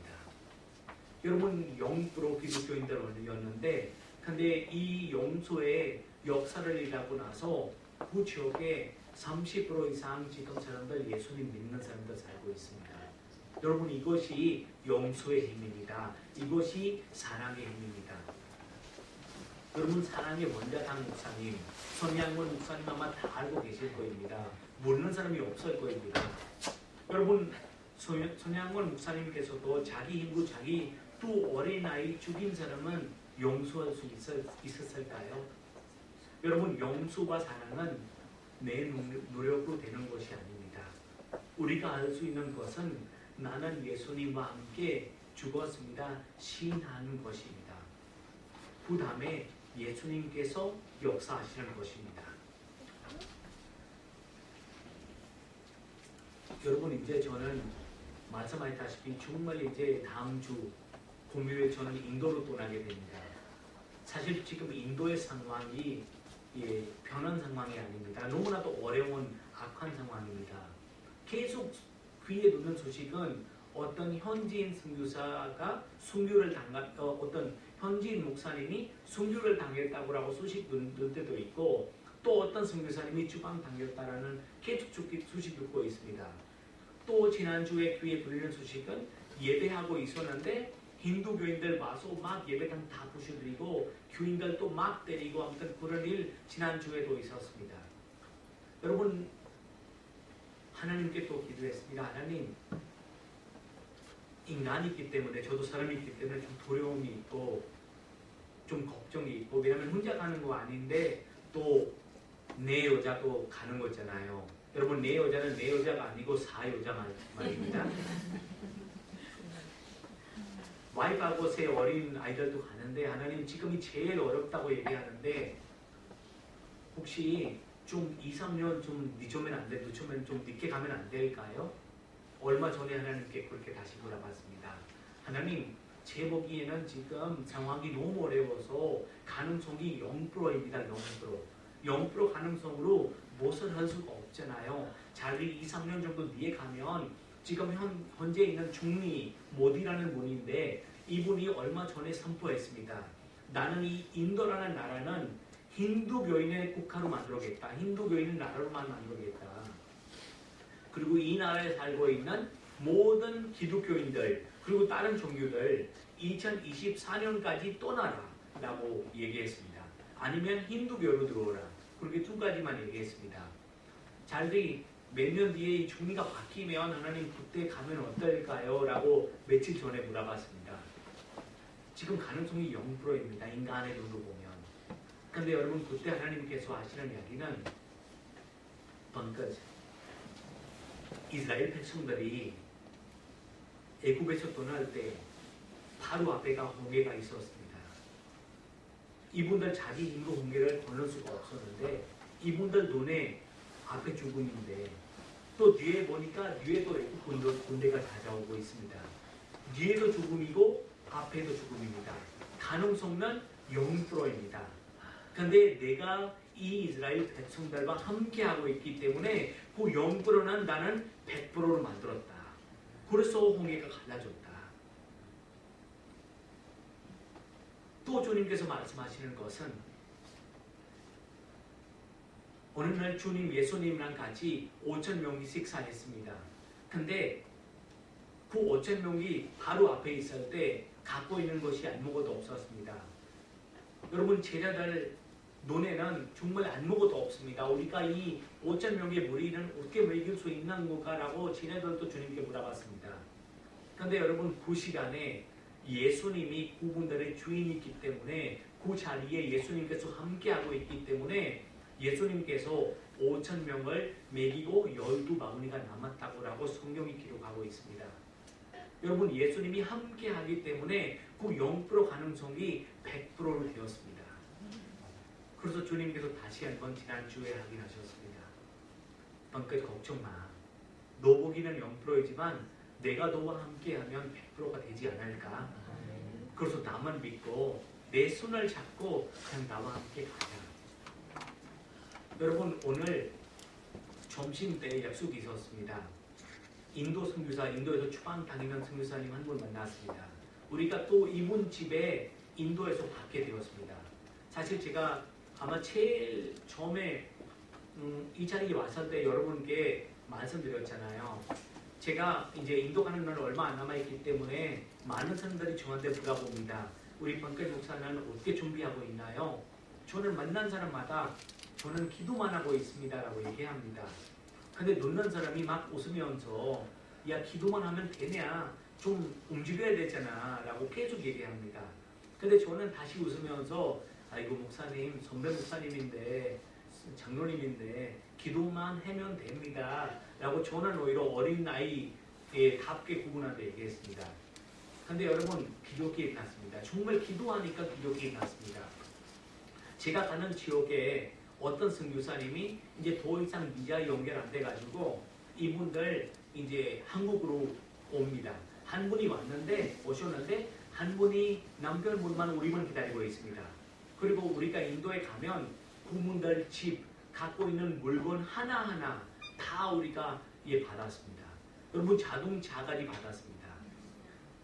[SPEAKER 1] 여러분, 0% 기독교인들이었는데 근데 이 용서의 역사를 일하고 나서 그 지역에 30% 이상 지금 사람들 예수님 믿는 사람들 살고 있습니다. 여러분, 이것이 용서의 힘입니다. 이것이 사랑의 힘입니다. 여러분, 사랑의 원자당 목사님, 손양원 목사님 아마 다 알고 계실 거입니다. 모르는 사람이 없을 거입니다. 여러분, 손양원 목사님께서도 자기 힘으로 자기 두 어린아이 죽인 사람은 용서할 수 있었을까요? 여러분, 용서와 사랑은 내 노력으로 되는 것이 아닙니다. 우리가 할 수 있는 것은 나는 예수님과 함께 죽었습니다. 시인하는 것입니다. 그 다음에 예수님께서 역사하시는 것입니다. 여러분, 이제 저는 말씀하셨다시피 정말 이제 다음 주 금요일에 저는 인도로 떠나게 됩니다. 사실 지금 인도의 상황이 편한 상황이 아닙니다. 너무나도 어려운 악한 상황입니다. 계속 귀에 듣는 소식은 어떤 현지인 선교사가 순교를 어떤 현지인 목사님이 순교를 당했다고 소식 듣는 때도 있고 또 어떤 선교사님이 주방 당했다라는 계속 소식 듣고 있습니다. 또 지난주에 귀에 들리는 소식은 예배하고 있었는데 힌두교인들 와서 막 예배당 다 부셔드리고 교인들도 막 때리고 아무튼 그런 일 지난주에도 있었습니다. 여러분, 하나님께 또 기도했습니다. 하나님, 인간이 있기 때문에 저도 사람이 있기 때문에 좀 두려움이 있고 좀 걱정이 있고 왜냐하면 혼자 가는 거 아닌데 또 내 여자도 가는 거잖아요. 여러분, 내 여자는 내 여자가 아니고 사여자 말입니다. 와이프하고 세 어린 아이들도 가는데 하나님 지금이 제일 어렵다고 얘기하는데 혹시 좀 2, 3년 좀 늦으면 안 돼? 늦으면 좀 늦게 가면 안 될까요? 얼마 전에 하나님께 그렇게 다시 물어봤습니다. 하나님, 제 보기에는 지금 상황이 너무 어려워서 가능성이 0%입니다. 0% 가능성으로 무엇을 할 수가 없잖아요. 자기 2, 3년 정도 뒤에 가면 지금 현재 있는 중리 모디라는 분인데 이분이 얼마 전에 선포했습니다. 나는 이 인도라는 나라는 힌두교인의 국가로 만들겠다. 힌두교인의 나라로만 만들겠다. 그리고 이 나라에 살고 있는 모든 기독교인들 그리고 다른 종교들 2024년까지 떠나라 라고 얘기했습니다. 아니면 힌두교로 들어오라. 그렇게 두 가지만 얘기했습니다. 자들이 몇 년 뒤에 이 중리가 바뀌면 하나님 그때 가면 어떨까요? 라고 며칠 전에 물어봤습니다. 지금 가능성이 0%입니다. 인간의 눈으로 보면. 근데 여러분, 그때 하나님께서 하시는 이야기는 번끝 이스라엘 백성들이 애굽에서 떠날 때 바로 앞에가 홍해가 있었습니다. 이분들 자기 힘으로 홍해를 건널 수가 없었는데 이분들 눈에 앞에 죽음인데 또 뒤에 보니까 뒤에도 애굽 군대가 찾아오고 있습니다. 뒤에도 죽음이고 앞에도 죽음입니다. 가능성은 0%입니다. 근데 내가 이 이스라엘 백성들과 함께하고 있기 때문에 그 0%는 나는 100%로 만들었다. 그래서 홍해가 갈라졌다. 또 주님께서 말씀하시는 것은 어느 날 주님 예수님이랑 같이 5,000명이 식사했습니다. 근데 그 5,000명이 바로 앞에 있을 때 갖고 있는 것이 아무것도 없었습니다. 여러분 제자들 눈에는 정말 아무것도 없습니다. 우리가 이 5,000명의 무리는 어떻게 먹일 수 있는 건가라고 제자들도 주님께 물어봤습니다. 그런데 여러분 그 시간에 예수님이 그분들의 주인이기 때문에 그 자리에 예수님께서 함께하고 있기 때문에 예수님께서 5,000명을 먹이고 12바구니가 남았다고 성경이 기록하고 있습니다. 여러분 예수님이 함께하기 때문에 그 0% 가능성이 100%로 되었습니다. 그래서 주님께서 다시 한번 지난주에 확인하셨습니다. 너희들 걱정 마. 너 보기는 0%이지만 내가 너와 함께하면 100%가 되지 않을까? 그래서 나만 믿고 내 손을 잡고 그냥 나와 함께 가자. 여러분 오늘 점심때 약속이 있었습니다. 인도 선교사, 인도에서 추방 다니는 선교사님 한 분 만났습니다. 우리가 또 이분 집에 인도에서 받게 되었습니다. 사실 제가 아마 제일 처음에 이 자리에 왔을 때 여러분께 말씀드렸잖아요. 제가 이제 인도 가는 날 얼마 안 남아있기 때문에 많은 사람들이 저한테 물어봅니다. 우리 번클 목사는 어떻게 준비하고 있나요? 저는 만난 사람마다 저는 기도만 하고 있습니다 라고 얘기합니다. 근데 놀란 사람이 막 웃으면서 야 기도만 하면 되냐? 좀 움직여야 되잖아 라고 계속 얘기합니다. 근데 저는 다시 웃으면서 아이고 목사님, 선배 목사님인데 장로님인데 기도만 하면 됩니다 라고 저는 오히려 어린 나이에 답게 그분한테 얘기했습니다. 근데 여러분 기적이 났습니다. 정말 기도하니까 기적이 났습니다. 제가 가는 지역에 어떤 선교사님이 이제 더 이상 비자 연결 안 돼가지고 이분들 이제 한국으로 옵니다. 한 분이 오셨는데 한 분이 남편분만 우리만 기다리고 있습니다. 그리고 우리가 인도에 가면 그분들 집 갖고 있는 물건 하나하나 다 우리가 받았습니다. 여러분 자동차까지 받았습니다.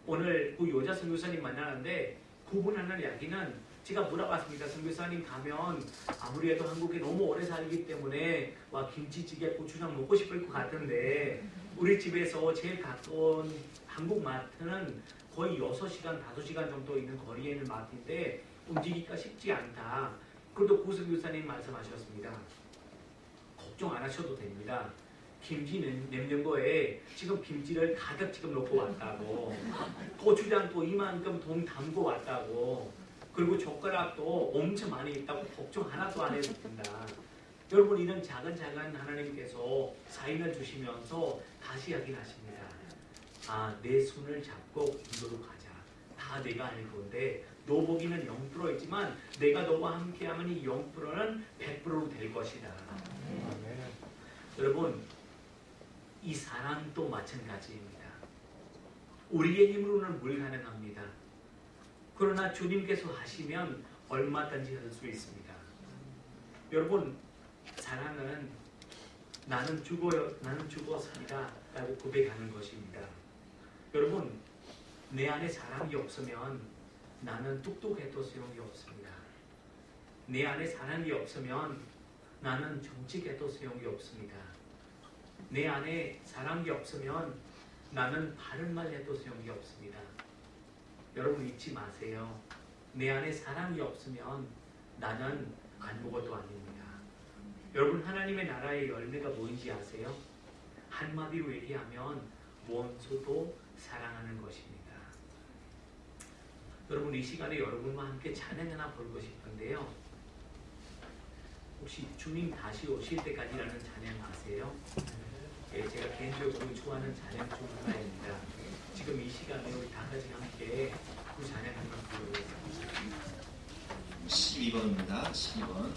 [SPEAKER 1] 오늘 그 여자 선교사님 만나는데 그분 하는 이야기는 제가 물어봤습니다. 선교사님 가면 아무래도 한국에 너무 오래 살기 때문에 와 김치찌개 고추장 먹고 싶을 것 같은데 우리 집에서 제일 가까운 한국 마트는 거의 6시간, 5시간 정도 있는 거리에 있는 마트인데 움직이기가 쉽지 않다. 그래도 그 선교사님 말씀하셨습니다. 걱정 안 하셔도 됩니다. 김치 냉장고에 지금 김치를 가득 지금 넣고 왔다고 고추장도 이만큼 돈 담고 왔다고 그리고 젓가락도 엄청 많이 있다고 걱정 하나도 안 해도 된다. 여러분 이런 작은 하나님께서 사인을 주시면서 다시 확인하십니다. 아, 내 손을 잡고 인도로 가자. 다 내가 할 건데 너 보기는 0%이지만 내가 너와 함께하면 이 0%는 100%로 될 것이다. 여러분 이 사랑도 마찬가지입니다. 우리의 힘으로는 불가능합니다. 그러나 주님께서 하시면 얼마든지 할 수 있습니다. 여러분 사랑은 나는 죽어 산다 라고 고백하는 것입니다. 여러분 내 안에 사랑이 없으면 나는 똑똑해도 소용이 없습니다. 내 안에 사랑이 없으면 나는 정직해도 소용이 없습니다. 내 안에 사랑이 없으면 나는 바른 말 해도 소용이 없습니다. 여러분 잊지 마세요. 내 안에 사랑이 없으면 나는 아무것도 아닙니다. 여러분 하나님의 나라의 열매가 뭔지 아세요? 한마디로 얘기하면 원수도 사랑하는 것입니다. 여러분 이 시간에 여러분과 함께 찬양 하나 부르고 싶은데요. 혹시 주님 다시 오실 때까지라는 찬양 아세요? 예, 제가 개인적으로 좋아하는 찬양 중 하나입니다. 지금 이 시간에 우리 다 같이 함께 그 찬양 한번 부르겠습니다.
[SPEAKER 2] 12번입니다. 12번.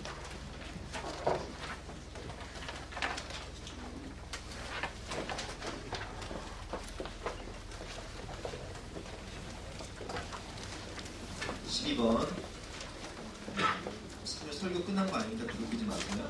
[SPEAKER 2] 설교 끝난 거 아닙니까? 두렵히지 마세요.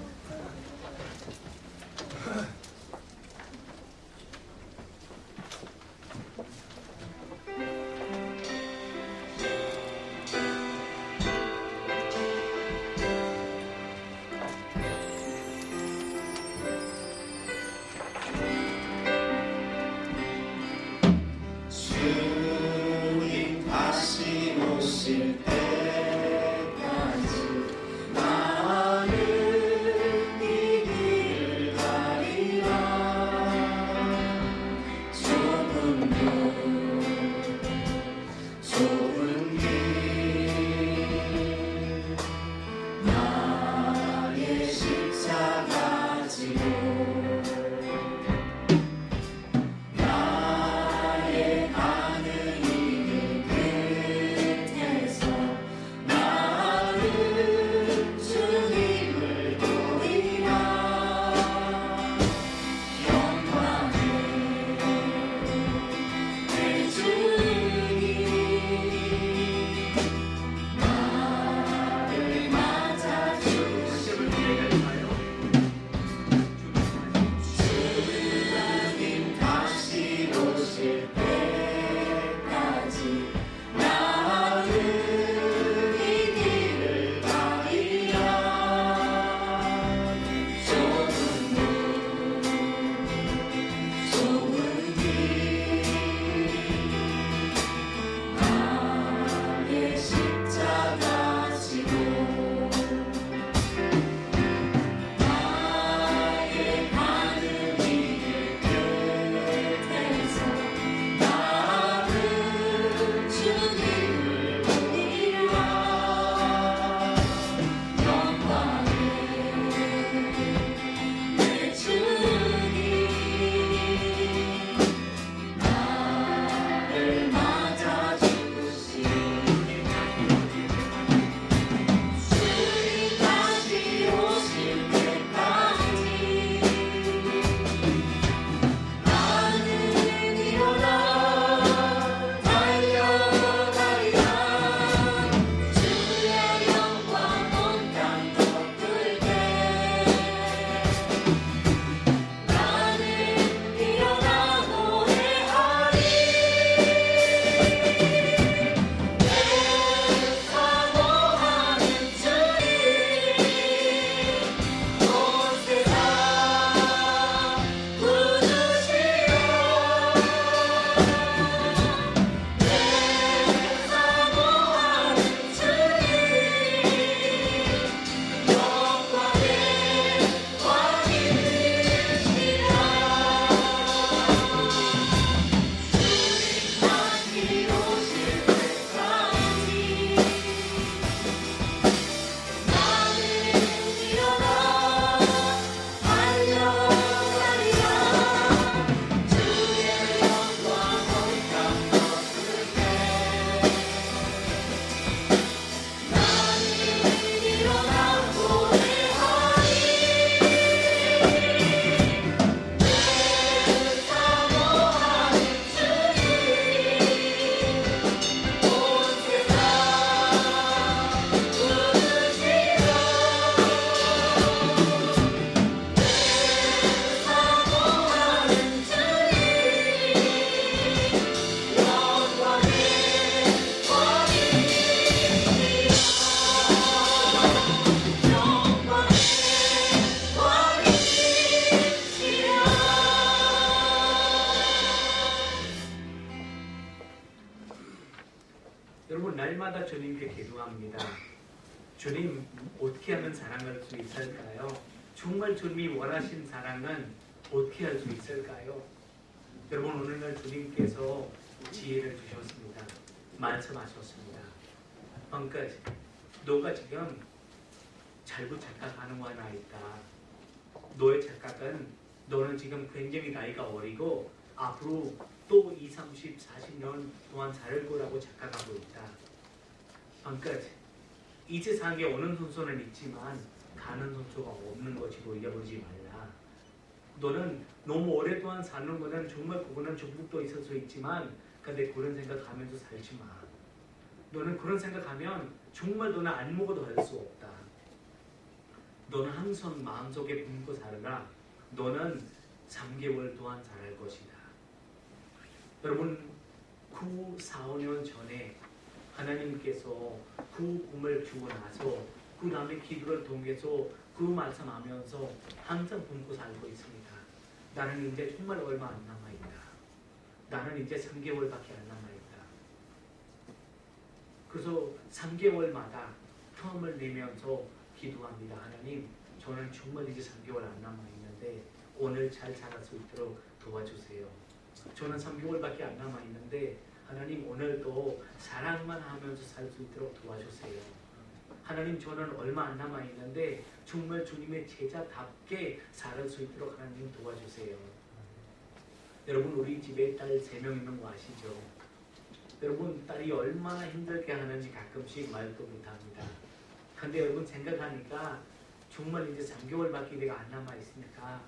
[SPEAKER 1] 날마다 주님께 기도합니다. 주님, 어떻게 하면 사랑할 수 있을까요? 정말 주님이 원하신 사랑은 어떻게 할 수 있을까요? 여러분, 오늘날 주님께서 지혜를 주셨습니다. 말씀하셨습니다. 펑크지, 너가 지금 잘못 착각하는 거 하나 있다. 너의 착각은 너는 지금 굉장히 나이가 어리고 앞으로 또 20, 30, 40년 동안 살 거라고 착각하고 있다. 펑크지, 이 세상에 오는 순서는 있지만 가는 순서가 없는 것이고 잊어버리지 말라. 너는 너무 오랫동안 사는 거는 정말 그거는 축복도 있을 수 있지만 근데 그런 생각하면서 살지 마. 너는 그런 생각하면 정말 너는 아무것도 할 수 없다. 너는 항상 마음속에 품고 살아라. 너는 3개월 동안 살할 것이다. 여러분, 9, 4, 5년 전에 하나님께서 그 꿈을 주고 나서 그 다음에 기도를 통해서 그 말씀하면서 항상 품고 살고 있습니다. 나는 이제 정말 얼마 안 남아있다. 나는 이제 3개월밖에 안 남아있다. 그래서 3개월마다 텀을 내면서 기도합니다. 하나님, 저는 정말 이제 3개월 안 남아있는데 오늘 잘 살아갈 수 있도록 도와주세요. 저는 3개월밖에 안 남아있는데 하나님, 오늘도 사랑만 하면서 살 수 있도록 도와주세요. 하나님, 저는 얼마 안 남아있는데 정말 주님의 제자답게 살 수 있도록 하나님 도와주세요. 여러분, 우리 집에 딸 3명 있는 거 아시죠? 여러분, 딸이 얼마나 힘들게 하는지 가끔씩 말도 못합니다. 근데 여러분 생각하니까 정말 이제 3개월밖에 내가 안 남아있으니까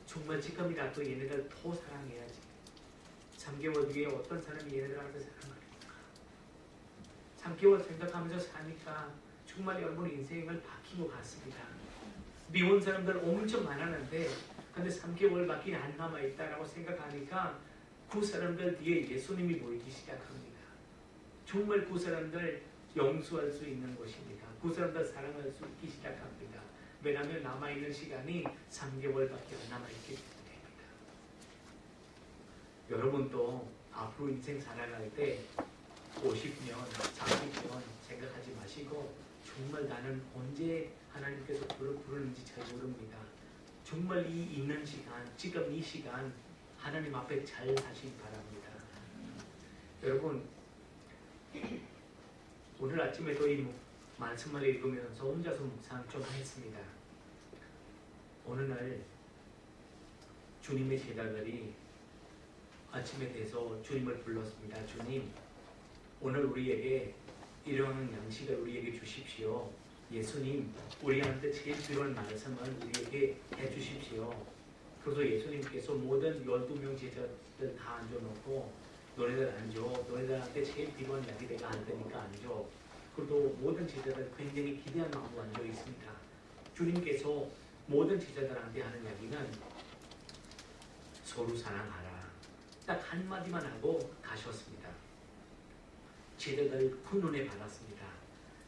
[SPEAKER 1] 정말 지금이라도 얘네들 더 사랑해야지. 3개월 뒤에 어떤 사람이 얘네들한테 사랑할까? 3개월 생각하면서 사니까 정말 여러분 인생을 바뀐 것 같습니다. 미혼 사람들 엄청 많았는데 근데 3개월밖에 안 남아있다라고 생각하니까 그 사람들 뒤에 예수님이 보이기 시작합니다. 정말 그 사람들 용서할 수 있는 것입니다. 그 사람들 사랑할 수 있기 시작합니다. 왜냐하면 남아있는 시간이 3개월밖에 안 남아있기 때문입니다. 여러분도 앞으로 인생 살아갈 때 50년, 40년 생각하지 마시고 정말 나는 언제 하나님께서 부르는지 잘 모릅니다. 정말 이 있는 시간, 지금 이 시간 하나님 앞에 잘 사시기 바랍니다. 여러분, 오늘 아침에도 이 말씀을 읽으면서 혼자서 묵상 좀 했습니다. 어느 날 주님의 제자들이 아침에 돼서 주님을 불렀습니다. 주님, 오늘 우리에게 일용하는 양식을 우리에게 주십시오. 예수님, 우리한테 제일 필요한 말씀을 우리에게 해주십시오. 그래서 예수님께서 모든 12명 제자들 다 앉아놓고 너네들 앉아. 너네들한테 제일 필요한 이야기 내가 할 테니까 앉아. 그래도 모든 제자들 굉장히 기대한 마음으로 앉아 있습니다. 주님께서 모든 제자들한테 하는 이야기는 서로 사랑하라. 딱 한마디만 하고 가셨습니다. 제자들 큰 은혜 받았습니다.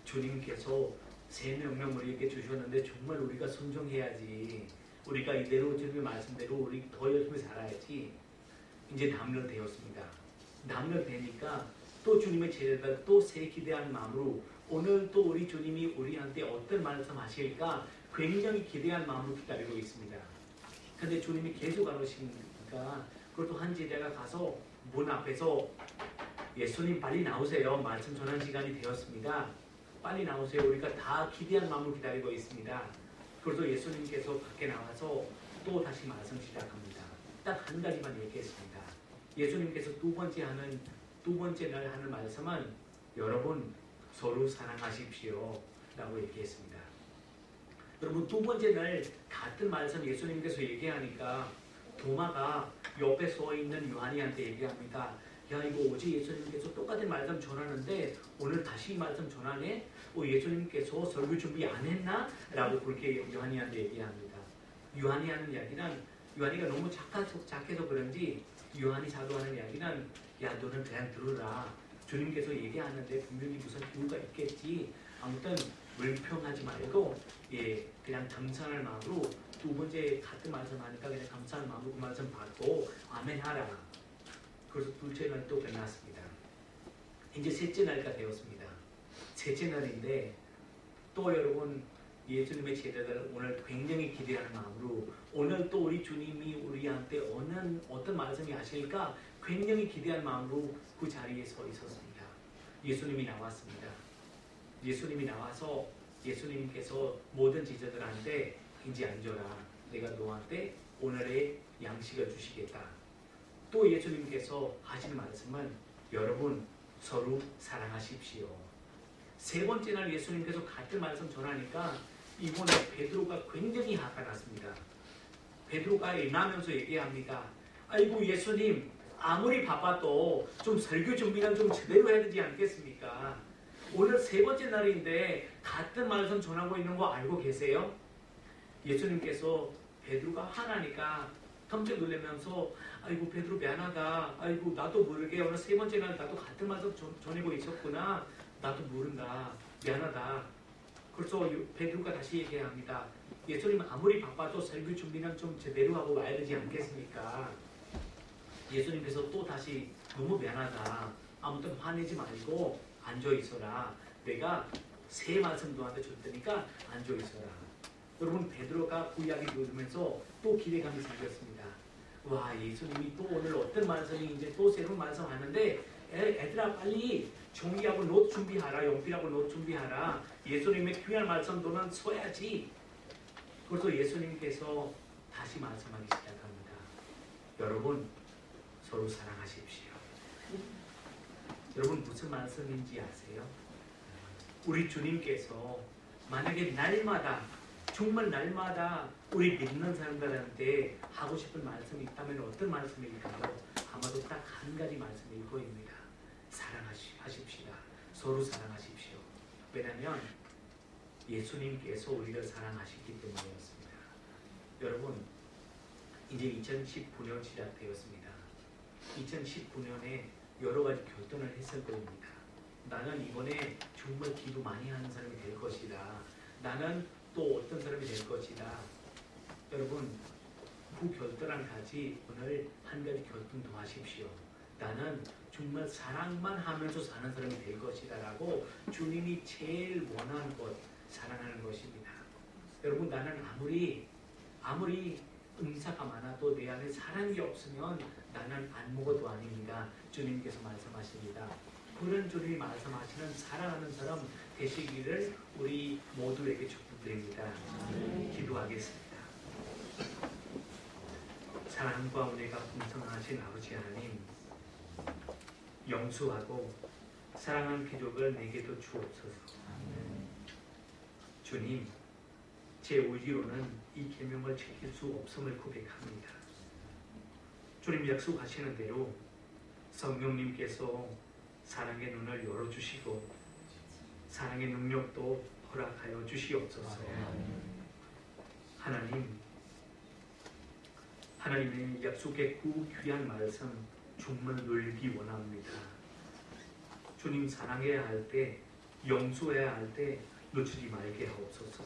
[SPEAKER 1] 주님께서 3명명 우리에게 주셨는데 정말 우리가 순종해야지. 우리가 이대로 주님의 말씀대로 우리 더 열심히 살아야지. 이제 남녀 되었습니다. 남녀 되니까 또 주님의 제자들 또 새 기대한 마음으로 오늘 또 우리 주님이 우리한테 어떤 말씀 하실까 굉장히 기대한 마음으로 기다리고 있습니다. 근데 주님이 계속 안 오시니까 그것도 한 제자가 가서 문 앞에서 예수님 빨리 나오세요. 말씀 전한 시간이 되었습니다. 빨리 나오세요. 우리가 다 기대한 마음으로 기다리고 있습니다. 그래서 예수님께서 밖에 나와서 또 다시 말씀 시작합니다. 딱 한 가지만 얘기했습니다. 예수님께서 두 번째 날 하는 말씀은 여러분 서로 사랑하십시오 라고 얘기했습니다. 여러분 두 번째 날 같은 말씀 예수님께서 얘기하니까 도마가 옆에 서 있는 요한이한테 얘기합니다. 야, 이거 어제 예수님께서 똑같은 말씀 전하는데 오늘 다시 이 말씀 전하네? 예수님께서 설교 준비 안 했나? 라고 그렇게 요한이한테 얘기합니다. 요한이 하는 이야기는 요한이가 너무 착해서 그런지 요한이 사도하는 이야기는 야, 너는 그냥 들으라. 주님께서 얘기하는데 분명히 무슨 이유가 있겠지. 아무튼 불평하지 말고 그냥 감사할 마음으로 두 번째 같은 말씀하니까 그냥 감사할 마음으로 그 말씀 받고 아멘 하라. 그래서 둘째 날 또 끝났습니다. 이제 셋째 날가 되었습니다. 셋째 날인데 또 여러분 예수님의 제자들 오늘 굉장히 기대하는 마음으로 오늘 또 우리 주님이 우리한테 어떤 말씀이 하실까 굉장히 기대하는 마음으로 그 자리에 서 있었습니다. 예수님이 나왔습니다. 예수님이 나와서 예수님께서 모든 제자들한테 이제 앉아라. 내가 너한테 오늘의 양식을 주시겠다. 또 예수님께서 하시는 말씀은 여러분 서로 사랑하십시오. 세 번째 날 예수님께서 같은 말씀 전하니까 이번에 베드로가 굉장히 화가 났습니다. 베드로가 일어나면서 얘기합니다. 아이고 예수님 아무리 바빠도 좀 설교 준비는 좀 제대로 해야 되지 않겠습니까? 오늘 세 번째 날인데 같은 말씀 전하고 있는 거 알고 계세요? 예수님께서 베드로가 화나니까 깜짝 놀라면서 아이고 베드로 미안하다. 아이고 나도 모르게 오늘 세 번째 날 나도 같은 말씀 전하고 있었구나. 나도 모른다. 미안하다. 그래서 베드로가 다시 얘기합니다. 예수님 아무리 바빠도 설교 준비는 좀 제대로 하고 와야 되지 않겠습니까? 예수님께서 또 다시 너무 미안하다. 아무튼 화내지 말고 앉아 있어라. 내가 새 말씀 너한테 줄 테니까 앉아 있어라. 여러분 베드로가 그 이야기 들으면서 또 기대감이 생겼습니다. 와 예수님이 또 오늘 어떤 말씀이 이제 또 새로운 말씀 하는데 애들아 빨리 종이하고 노트 준비하라. 연필하고 노트 준비하라. 예수님의 귀한 말씀 너는 써야지. 그래서 예수님께서 다시 말씀하기 시작합니다. 여러분 서로 사랑하십시오. 여러분 무슨 말씀인지 아세요? 우리 주님께서 만약에 날마다 정말 날마다 우리 믿는 사람들한테 하고 싶은 말씀이 있다면 어떤 말씀일까요? 아마도 딱 한 가지 말씀일 거입니다. 사랑하십시다. 서로 사랑하십시오. 왜냐하면 예수님께서 우리를 사랑하시기 때문이었습니다. 여러분 이제 2019년 시작되었습니다. 2019년에 여러 가지 결단을 했을 겁니다. 나는 이번에 정말 기도 많이 하는 사람이 될 것이다. 나는 또 어떤 사람이 될 것이다. 여러분 그 결단 한 가지 오늘 한 가지 결단 더 하십시오. 나는 정말 사랑만 하면서 사는 사람이 될 것이다 라고 주님이 제일 원하는 것 사랑하는 것입니다. 여러분 나는 아무리 은사가 많아도 내 안에 사랑이 없으면 나는 아무것도 아닙니다. 주님께서 말씀하십니다. 그런 주님이 말씀하시는 사랑하는 사람 되시기를 우리 모두에게 축복드립니다. 기도하겠습니다. 사랑과 은혜가 풍성하신 아버지 하나님, 영수하고 사랑한 기적을 내게도 주옵소서. 주님, 제 의지로는 이 계명을 지킬 수 없음을 고백합니다. 주님 약속하시는 대로 성령님께서 사랑의 눈을 열어주시고 사랑의 능력도 허락하여 주시옵소서. 하나님의 약속의 그 귀한 말씀 정말 놀기 원합니다. 주님 사랑해야 할 때, 용서해야 할 때 놓치지 말게 하옵소서.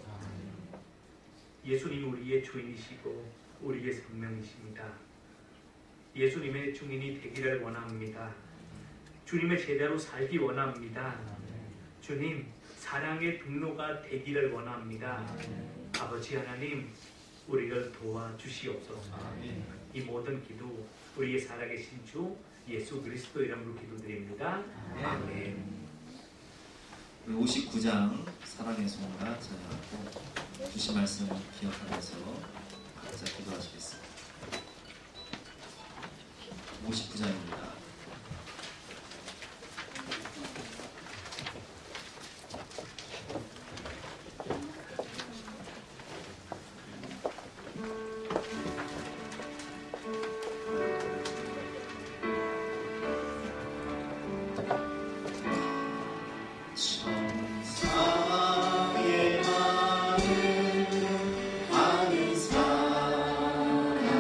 [SPEAKER 1] 예수님 우리의 주인이시고 우리의 생명이십니다. 예수님의 증인이 되기를 원합니다. 주님의 제자로 살기 원합니다. 주님 사랑의 등로가 되기를 원합니다. 아버지 하나님 우리를 도와주시옵소서. 이 모든 기도 우리의 살아계신 주 예수 그리스도 이름으로 기도드립니다. 아멘.
[SPEAKER 2] 59장 사랑의 손가 저희하고 주신 말씀 기억하면서 각자 기도하시겠습니다. 59장입니다.
[SPEAKER 3] 천사의 마음 아는 사랑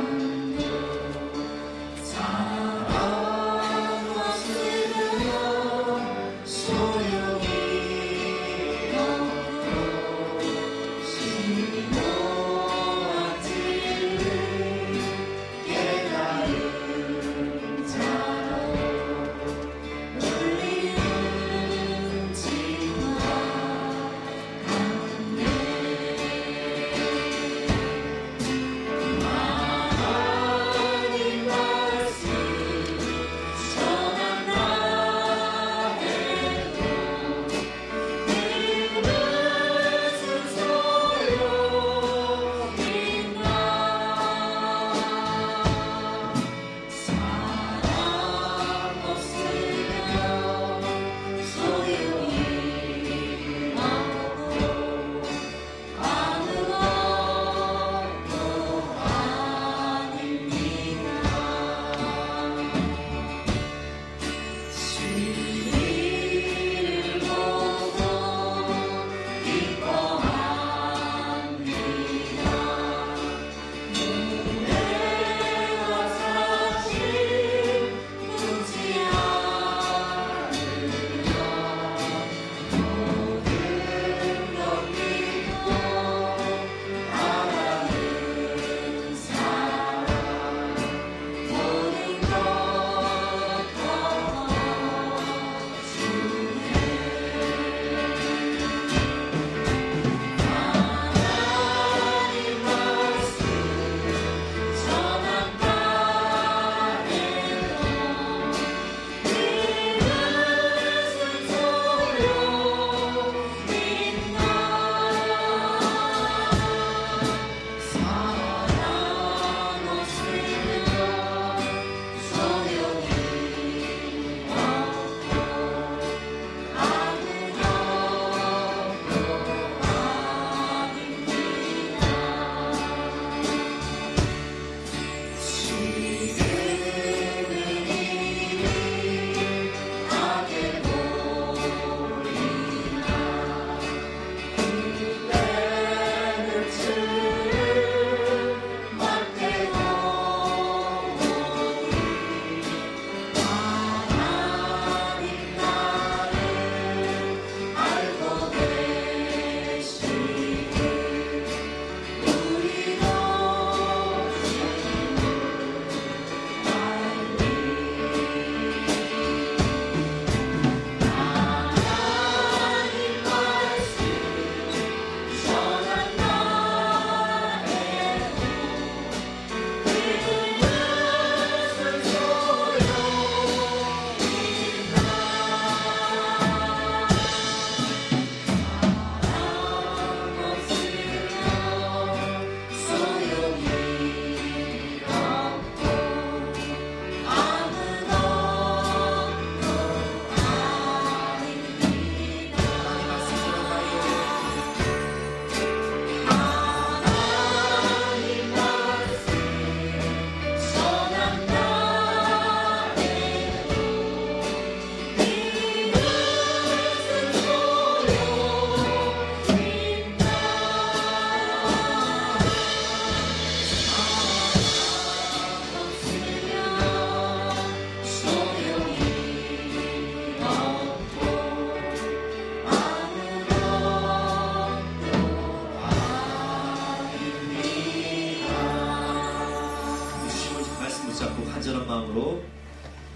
[SPEAKER 2] 간절한 마음으로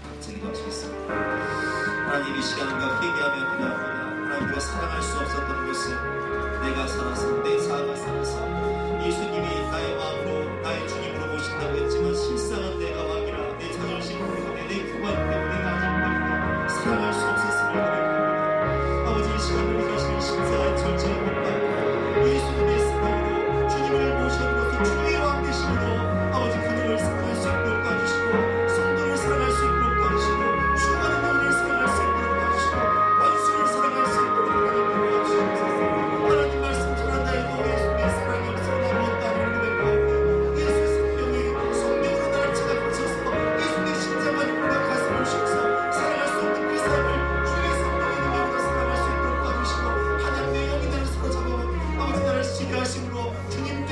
[SPEAKER 2] 각자 기도하시겠습니다. 하나님 이 시간과 회개하며 기도합니다. 하나님과 사랑할 수 없었던 것은 내가 살아서 내 사가 살아서 예수님이 나의 마음으로 나의 주님으로 모신다고 했지만 실상은 내가 왕이라 내 자존심 때문에 내 교만 때문에 나 때문에 사랑할 수 없었음을 고백합니다. 아버지 이 시간 우리 가시는 십자가의 절제를 못하고 예수님의 사랑으로 주님을 모셔놓고 주의 왕 되심으로 아버지 그들을 사랑할 수 있도록 도와주시고 성도를 사랑할 수 있도록 도와주시고 죽어가는 영혼을 사랑할 수 있도록 도와주시고 원수를 사랑할 수 있도록 도와주시옵소서. 하나님 말씀 전한다해도 예수님의 사랑이 없어 나 못다는 고백하고 예수 성령이 성령으로 나를 찾아보셔서 예수님의 십자가의 보다 가슴을 주셔서 사랑할 수 없는 그 삶을 주의 성령의 능력으로 사랑할 수 있도록 도와주시고 하나님의 영이 나를 사로잡아 아버지 나를 지배하심으로 주님